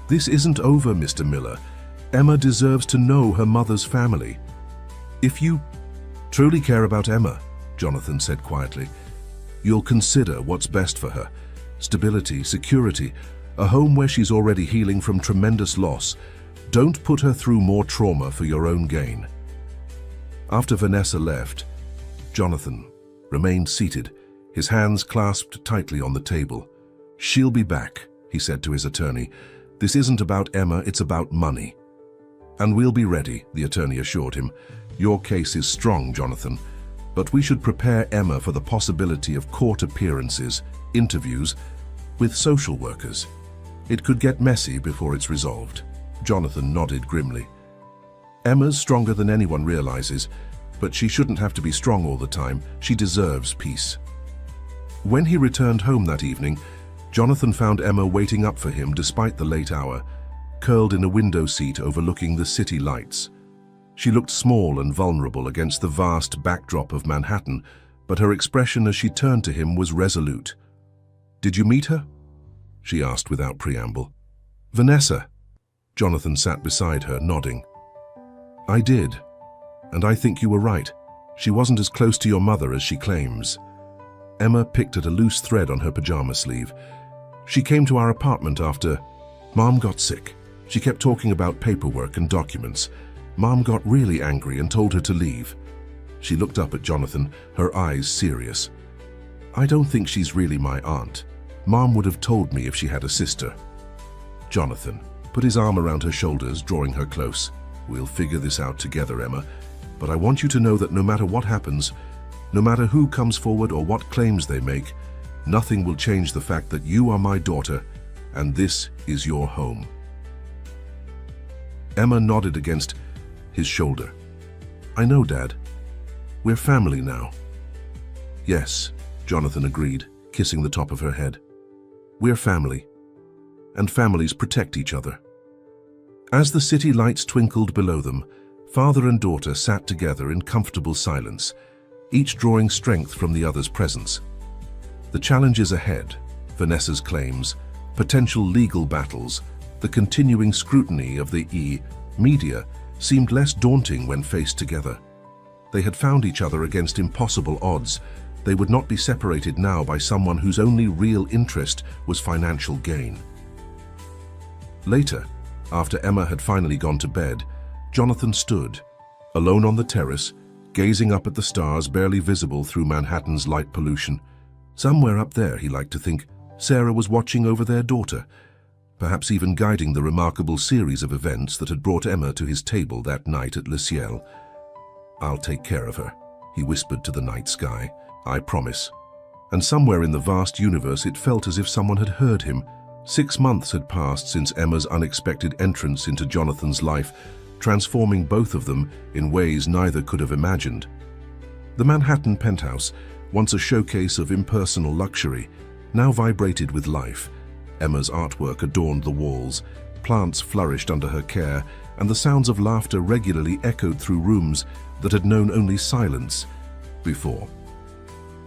This isn't over, Mr. Miller. Emma deserves to know her mother's family. If you truly care about Emma, Jonathan said quietly, you'll consider what's best for her. Stability, security, a home where she's already healing from tremendous loss. Don't put her through more trauma for your own gain. After Vanessa left, Jonathan remained seated, his hands clasped tightly on the table. She'll be back, he said to his attorney. This isn't about Emma, it's about money. And we'll be ready, the attorney assured him. Your case is strong, Jonathan, but we should prepare Emma for the possibility of court appearances, interviews, with social workers. It could get messy before it's resolved. Jonathan nodded grimly. Emma's stronger than anyone realizes, but she shouldn't have to be strong all the time. She deserves peace. When he returned home that evening, Jonathan found Emma waiting up for him despite the late hour, curled in a window seat overlooking the city lights. She looked small and vulnerable against the vast backdrop of Manhattan, but her expression as she turned to him was resolute. Did you meet her? She asked without preamble. Vanessa. Jonathan sat beside her, nodding. I did, and I think you were right. She wasn't as close to your mother as she claims. Emma picked at a loose thread on her pajama sleeve. She came to our apartment after Mom got sick. She kept talking about paperwork and documents. Mom got really angry and told her to leave. She looked up at Jonathan, her eyes serious. I don't think she's really my aunt. Mom would have told me if she had a sister. Jonathan put his arm around her shoulders, drawing her close. We'll figure this out together, Emma. But I want you to know that no matter what happens, no matter who comes forward or what claims they make, nothing will change the fact that you are my daughter, and this is your home. Emma nodded against his shoulder. I know, Dad. We're family now. Yes, Jonathan agreed, kissing the top of her head. We're family, and families protect each other. As the city lights twinkled below them, father and daughter sat together in comfortable silence, each drawing strength from the other's presence. The challenges ahead, Vanessa's claims, potential legal battles, the continuing scrutiny of the media seemed less daunting when faced together. They had found each other against impossible odds. They would not be separated now by someone whose only real interest was financial gain. Later, after Emma had finally gone to bed, Jonathan stood, alone on the terrace, gazing up at the stars barely visible through Manhattan's light pollution. Somewhere up there, he liked to think, Sarah was watching over their daughter, perhaps even guiding the remarkable series of events that had brought Emma to his table that night at Le Ciel. I'll take care of her, he whispered to the night sky. I promise. And somewhere in the vast universe it felt as if someone had heard him. 6 months had passed since Emma's unexpected entrance into Jonathan's life, transforming both of them in ways neither could have imagined. The Manhattan penthouse, once a showcase of impersonal luxury, now vibrated with life. Emma's artwork adorned the walls, plants flourished under her care, and the sounds of laughter regularly echoed through rooms that had known only silence before.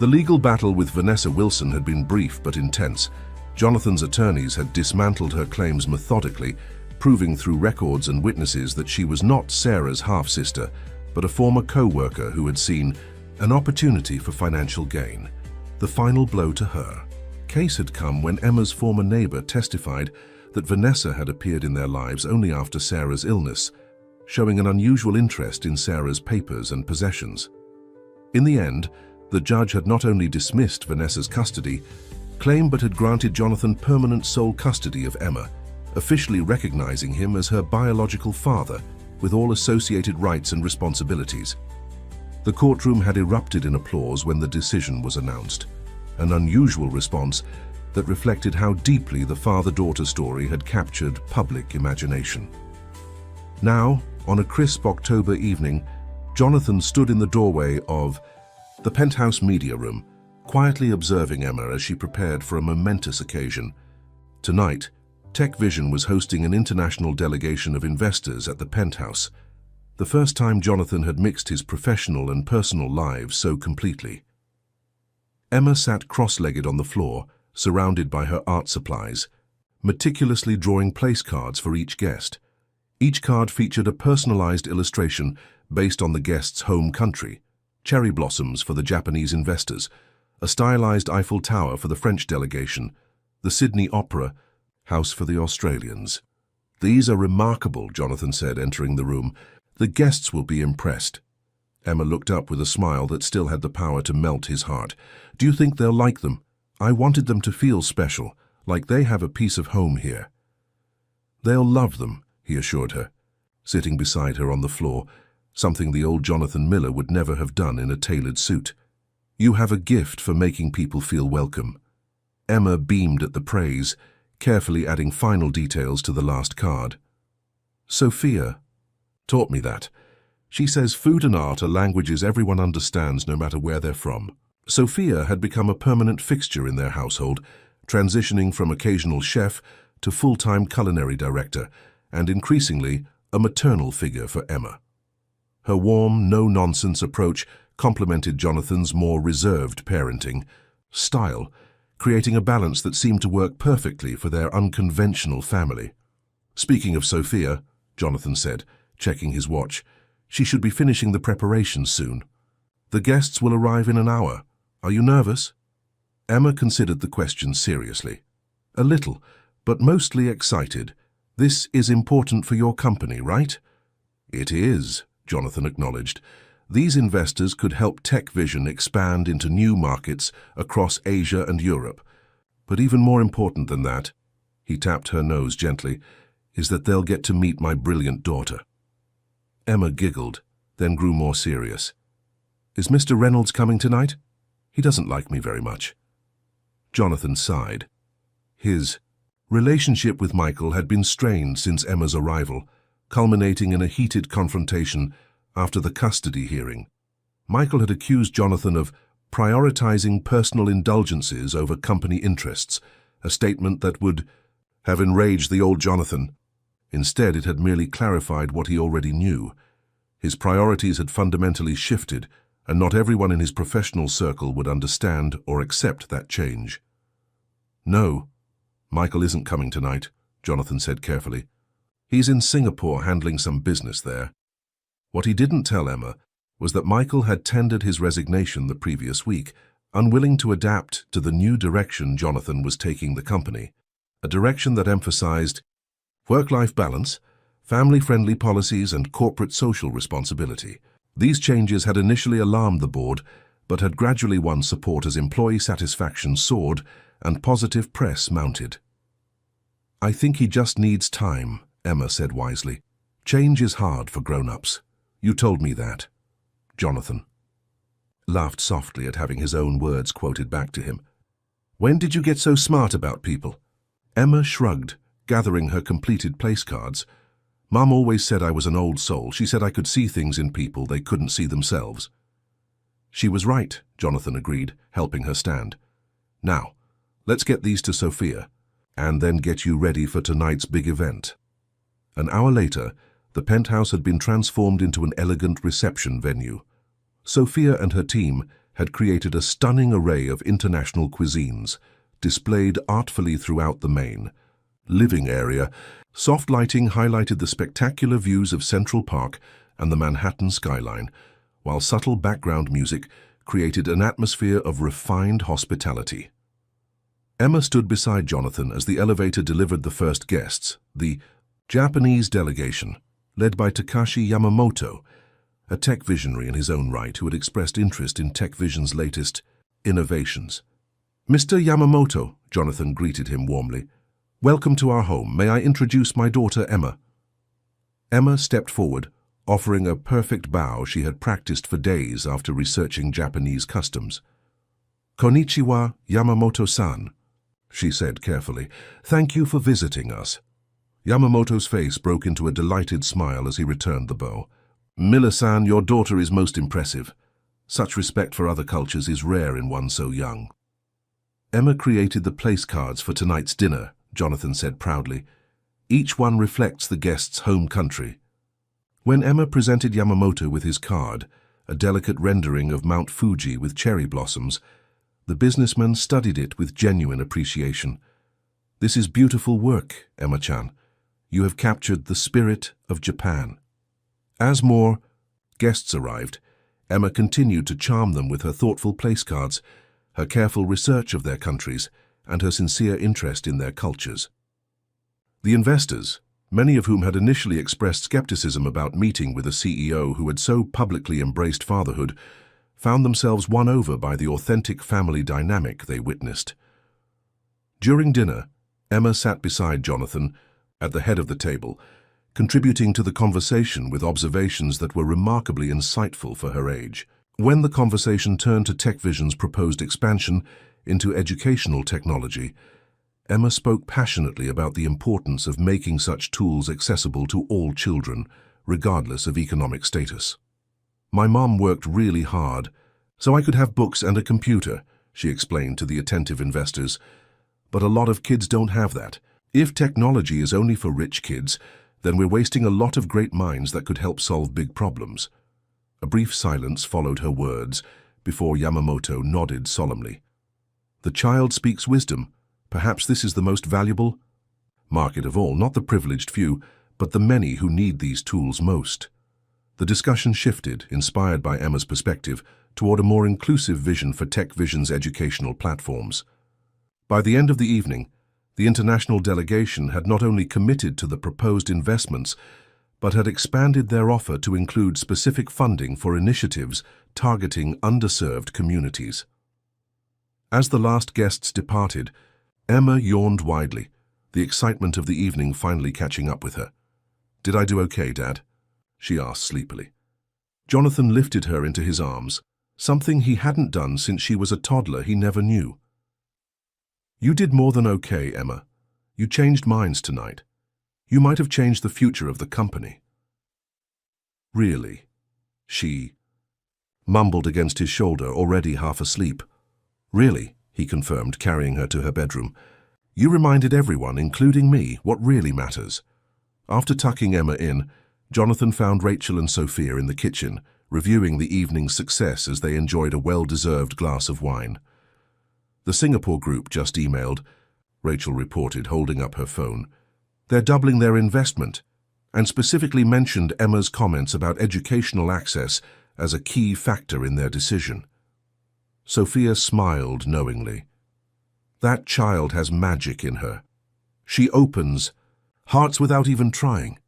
The legal battle with Vanessa Wilson had been brief but intense. Jonathan's attorneys had dismantled her claims methodically, proving through records and witnesses that she was not Sarah's half-sister, but a former co-worker who had seen an opportunity for financial gain. The final blow to her case had come when Emma's former neighbor testified that Vanessa had appeared in their lives only after Sarah's illness, showing an unusual interest in Sarah's papers and possessions. In the end, the judge had not only dismissed Vanessa's custody claim but had granted Jonathan permanent sole custody of Emma, officially recognizing him as her biological father with all associated rights and responsibilities. The courtroom had erupted in applause when the decision was announced, an unusual response that reflected how deeply the father-daughter story had captured public imagination. Now, on a crisp October evening, Jonathan stood in the doorway of the penthouse media room, quietly observing Emma as she prepared for a momentous occasion. Tonight, TechVision was hosting an international delegation of investors at the penthouse, the first time Jonathan had mixed his professional and personal lives so completely. Emma sat cross-legged on the floor, surrounded by her art supplies, meticulously drawing place cards for each guest. Each card featured a personalized illustration based on the guest's home country: cherry blossoms for the Japanese investors, a stylized Eiffel Tower for the French delegation, the Sydney Opera House for the Australians. "These are remarkable," Jonathan said, entering the room. "The guests will be impressed." Emma looked up with a smile that still had the power to melt his heart. "Do you think they'll like them? I wanted them to feel special, like they have a piece of home here." "They'll love them," he assured her, sitting beside her on the floor, something the old Jonathan Miller would never have done in a tailored suit. "You have a gift for making people feel welcome." Emma beamed at the praise, carefully adding final details to the last card. "Sophia taught me that. She says food and art are languages everyone understands no matter where they're from." Sophia had become a permanent fixture in their household, transitioning from occasional chef to full-time culinary director, and increasingly a maternal figure for Emma. Her warm, no-nonsense approach complemented Jonathan's more reserved parenting style, creating a balance that seemed to work perfectly for their unconventional family. "Speaking of Sophia," Jonathan said, checking his watch, "she should be finishing the preparations soon. The guests will arrive in an hour. Are you nervous?" Emma considered the question seriously. "A little, but mostly excited. This is important for your company, right?" "It is," Jonathan acknowledged. "These investors could help TechVision expand into new markets across Asia and Europe. But even more important than that," he tapped her nose gently, "is that they'll get to meet my brilliant daughter." Emma giggled, then grew more serious. "Is Mr. Reynolds coming tonight? He doesn't like me very much." Jonathan sighed. His relationship with Michael had been strained since Emma's arrival, culminating in a heated confrontation after the custody hearing. Michael had accused Jonathan of prioritizing personal indulgences over company interests, a statement that would have enraged the old Jonathan. Instead, it had merely clarified what he already knew. His priorities had fundamentally shifted, and not everyone in his professional circle would understand or accept that change. "No, Michael isn't coming tonight," Jonathan said carefully. "He's in Singapore handling some business there." What he didn't tell Emma was that Michael had tendered his resignation the previous week, unwilling to adapt to the new direction Jonathan was taking the company, a direction that emphasized work-life balance, family-friendly policies, and corporate social responsibility. These changes had initially alarmed the board, but had gradually won support as employee satisfaction soared and positive press mounted. "I think he just needs time," Emma said wisely. "Change is hard for grown-ups. You told me that." Jonathan laughed softly at having his own words quoted back to him. "When did you get so smart about people?" Emma shrugged, gathering her completed place cards. "Mum always said I was an old soul. She said I could see things in people they couldn't see themselves." "She was right," Jonathan agreed, helping her stand. "Now, let's get these to Sophia, and then get you ready for tonight's big event." An hour later, the penthouse had been transformed into an elegant reception venue. Sophia and her team had created a stunning array of international cuisines, displayed artfully throughout the main living area. Soft lighting highlighted the spectacular views of Central Park and the Manhattan skyline, while subtle background music created an atmosphere of refined hospitality. Emma stood beside Jonathan as the elevator delivered the first guests, the Japanese delegation, led by Takashi Yamamoto, a tech visionary in his own right who had expressed interest in TechVision's latest innovations. "Mr. Yamamoto," Jonathan greeted him warmly, "welcome to our home. May I introduce my daughter, Emma?" Emma stepped forward, offering a perfect bow she had practiced for days after researching Japanese customs. "Konnichiwa, Yamamoto-san," she said carefully. "Thank you for visiting us." Yamamoto's face broke into a delighted smile as he returned the bow. "Miller-san, your daughter is most impressive. Such respect for other cultures is rare in one so young." Emma created the place cards for tonight's dinner, Jonathan said proudly. Each one reflects the guest's home country. When Emma presented Yamamoto with his card, a delicate rendering of Mount Fuji with cherry blossoms, the businessman studied it with genuine appreciation. "This is beautiful work, Emma-chan. You have captured the spirit of Japan." As more guests arrived, Emma continued to charm them with her thoughtful place cards, her careful research of their countries, and her sincere interest in their cultures. The investors, many of whom had initially expressed skepticism about meeting with a CEO who had so publicly embraced fatherhood, found themselves won over by the authentic family dynamic they witnessed. During dinner, Emma sat beside Jonathan, at the head of the table, contributing to the conversation with observations that were remarkably insightful for her age. When the conversation turned to TechVision's proposed expansion into educational technology, Emma spoke passionately about the importance of making such tools accessible to all children, regardless of economic status. "My mom worked really hard, so I could have books and a computer," she explained to the attentive investors. "But a lot of kids don't have that. If technology is only for rich kids, then we're wasting a lot of great minds that could help solve big problems." A brief silence followed her words before Yamamoto nodded solemnly. "The child speaks wisdom. Perhaps this is the most valuable market of all, not the privileged few, but the many who need these tools most." The discussion shifted, inspired by Emma's perspective, toward a more inclusive vision for TechVision's educational platforms. By the end of the evening, the international delegation had not only committed to the proposed investments, but had expanded their offer to include specific funding for initiatives targeting underserved communities. As the last guests departed, Emma yawned widely, the excitement of the evening finally catching up with her. "Did I do okay, Dad?" she asked sleepily. Jonathan lifted her into his arms, something he hadn't done since she was a toddler he never knew. "You did more than okay, Emma. You changed minds tonight. You might have changed the future of the company." "Really?" she mumbled against his shoulder, already half asleep. "Really," he confirmed, carrying her to her bedroom. "You reminded everyone, including me, what really matters." After tucking Emma in, Jonathan found Rachel and Sophia in the kitchen, reviewing the evening's success as they enjoyed a well-deserved glass of wine. "The Singapore group just emailed," Rachel reported, holding up her phone. "They're doubling their investment, and specifically mentioned Emma's comments about educational access as a key factor in their decision." Sophia smiled knowingly. "That child has magic in her. She opens hearts without even trying."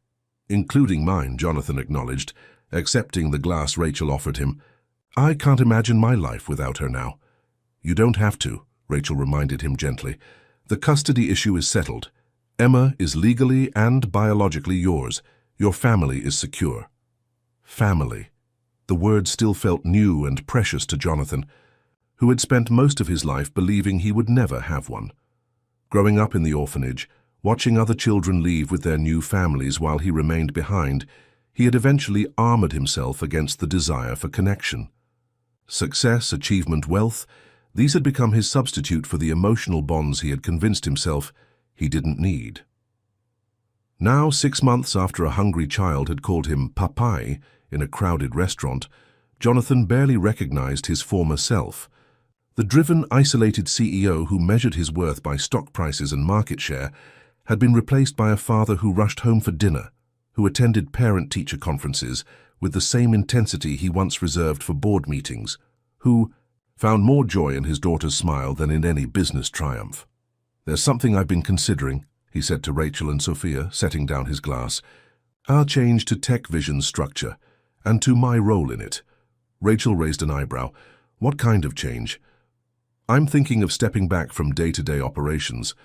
"Including mine," Jonathan acknowledged, accepting the glass Rachel offered him. "I can't imagine my life without her now." "You don't have to," Rachel reminded him gently. "The custody issue is settled. Emma is legally and biologically yours. Your family is secure." Family. The word still felt new and precious to Jonathan, who had spent most of his life believing he would never have one. Growing up in the orphanage, watching other children leave with their new families while he remained behind, he had eventually armored himself against the desire for connection. Success, achievement, wealth, these had become his substitute for the emotional bonds he had convinced himself he didn't need. Now, 6 months after a hungry child had called him papai in a crowded restaurant, Jonathan barely recognized his former self. The driven, isolated CEO who measured his worth by stock prices and market share had been replaced by a father who rushed home for dinner, who attended parent-teacher conferences with the same intensity he once reserved for board meetings, who found more joy in his daughter's smile than in any business triumph. "There's something I've been considering," he said to Rachel and Sophia, setting down his glass. "I'll change to TechVision's structure, and to my role in it." Rachel raised an eyebrow. "What kind of change?" "I'm thinking of stepping back from day-to-day operations,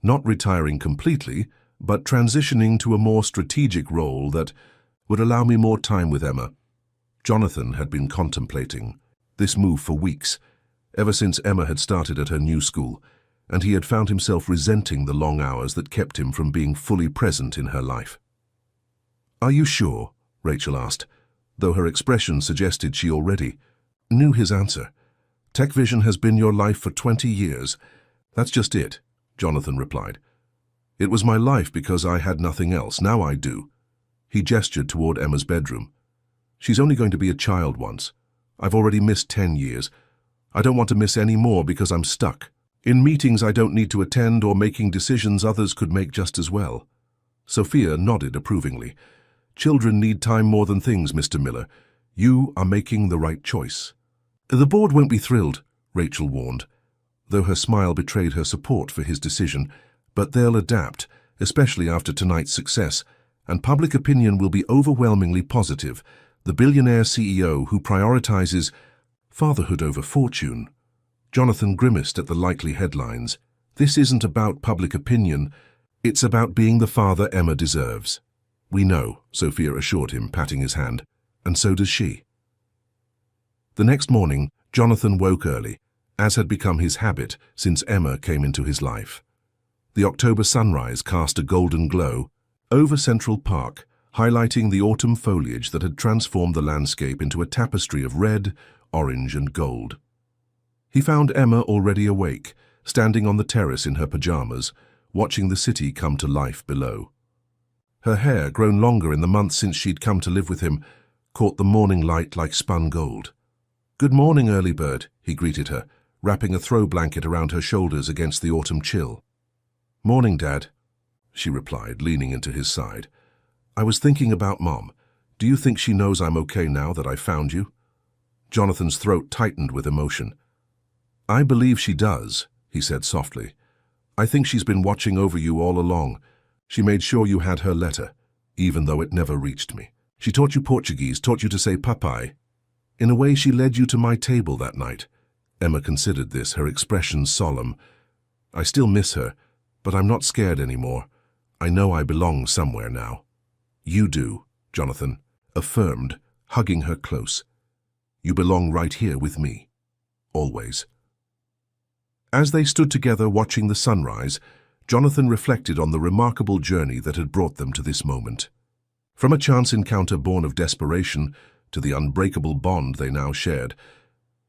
not retiring completely, but transitioning to a more strategic role that would allow me more time with Emma." Jonathan had been contemplating this move for weeks, ever since Emma had started at her new school, and he had found himself resenting the long hours that kept him from being fully present in her life. "Are you sure?" Rachel asked, though her expression suggested she already knew his answer. "TechVision has been your life for 20 years. That's just it," Jonathan replied. It was my life because I had nothing else. Now I do. He gestured toward Emma's bedroom. She's only going to be a child once. I've already missed 10 years. I don't want to miss any more because I'm stuck. In meetings I don't need to attend or making decisions others could make just as well. Sophia nodded approvingly. Children need time more than things, Mr. Miller. You are making the right choice. The board won't be thrilled, Rachel warned, though her smile betrayed her support for his decision. But they'll adapt, especially after tonight's success, and public opinion will be overwhelmingly positive. The billionaire CEO who prioritizes fatherhood over fortune. Jonathan grimaced at the likely headlines. This isn't about public opinion. It's about being the father Emma deserves. We know, Sophia assured him, patting his hand, and so does she. The next morning, Jonathan woke early, as had become his habit since Emma came into his life. The October sunrise cast a golden glow over Central Park, highlighting the autumn foliage that had transformed the landscape into a tapestry of red, orange, and gold. He found Emma already awake, standing on the terrace in her pajamas, watching the city come to life below. Her hair, grown longer in the months since she'd come to live with him, caught the morning light like spun gold. "Good morning, early bird," he greeted her, wrapping a throw blanket around her shoulders against the autumn chill. "Morning, Dad," she replied, leaning into his side. "I was thinking about Mom. Do you think she knows I'm okay now that I found you?" Jonathan's throat tightened with emotion. "I believe she does," he said softly. "I think she's been watching over you all along. She made sure you had her letter, even though it never reached me. She taught you Portuguese, taught you to say papai. In a way, she led you to my table that night." Emma considered this, her expression solemn. "I still miss her, but I'm not scared anymore. I know I belong somewhere now." "You do," Jonathan affirmed, hugging her close. "You belong right here with me. Always." As they stood together watching the sunrise, Jonathan reflected on the remarkable journey that had brought them to this moment. From a chance encounter born of desperation to the unbreakable bond they now shared,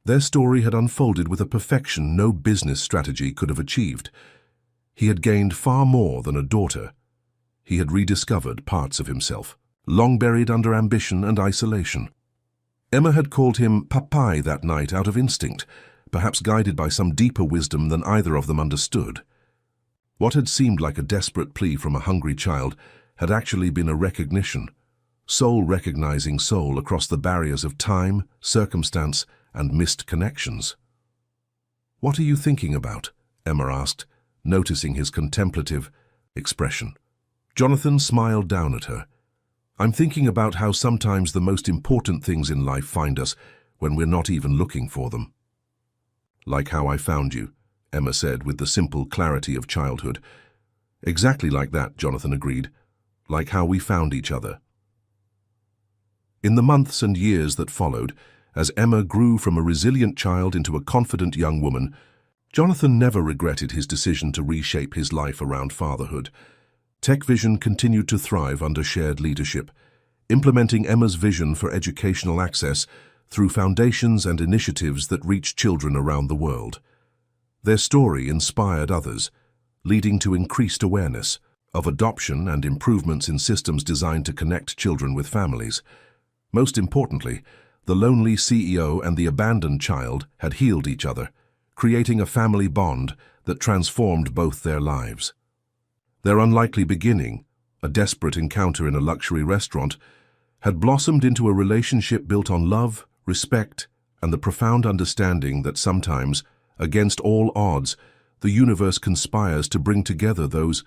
their story had unfolded with a perfection no business strategy could have achieved. He had gained far more than a daughter. He had rediscovered parts of himself, long buried under ambition and isolation. Emma had called him papai that night out of instinct, perhaps guided by some deeper wisdom than either of them understood. What had seemed like a desperate plea from a hungry child had actually been a recognition, soul recognizing soul across the barriers of time, circumstance, and missed connections. "What are you thinking about?" Emma asked, noticing his contemplative expression. Jonathan smiled down at her. "I'm thinking about how sometimes the most important things in life find us when we're not even looking for them." "Like how I found you," Emma said with the simple clarity of childhood. "Exactly like that," Jonathan agreed. "Like how we found each other." In the months and years that followed, as Emma grew from a resilient child into a confident young woman, Jonathan never regretted his decision to reshape his life around fatherhood. TechVision continued to thrive under shared leadership, implementing Emma's vision for educational access through foundations and initiatives that reach children around the world. Their story inspired others, leading to increased awareness of adoption and improvements in systems designed to connect children with families. Most importantly, the lonely CEO and the abandoned child had healed each other, creating a family bond that transformed both their lives. Their unlikely beginning, a desperate encounter in a luxury restaurant, had blossomed into a relationship built on love, respect, and the profound understanding that sometimes, against all odds, the universe conspires to bring together those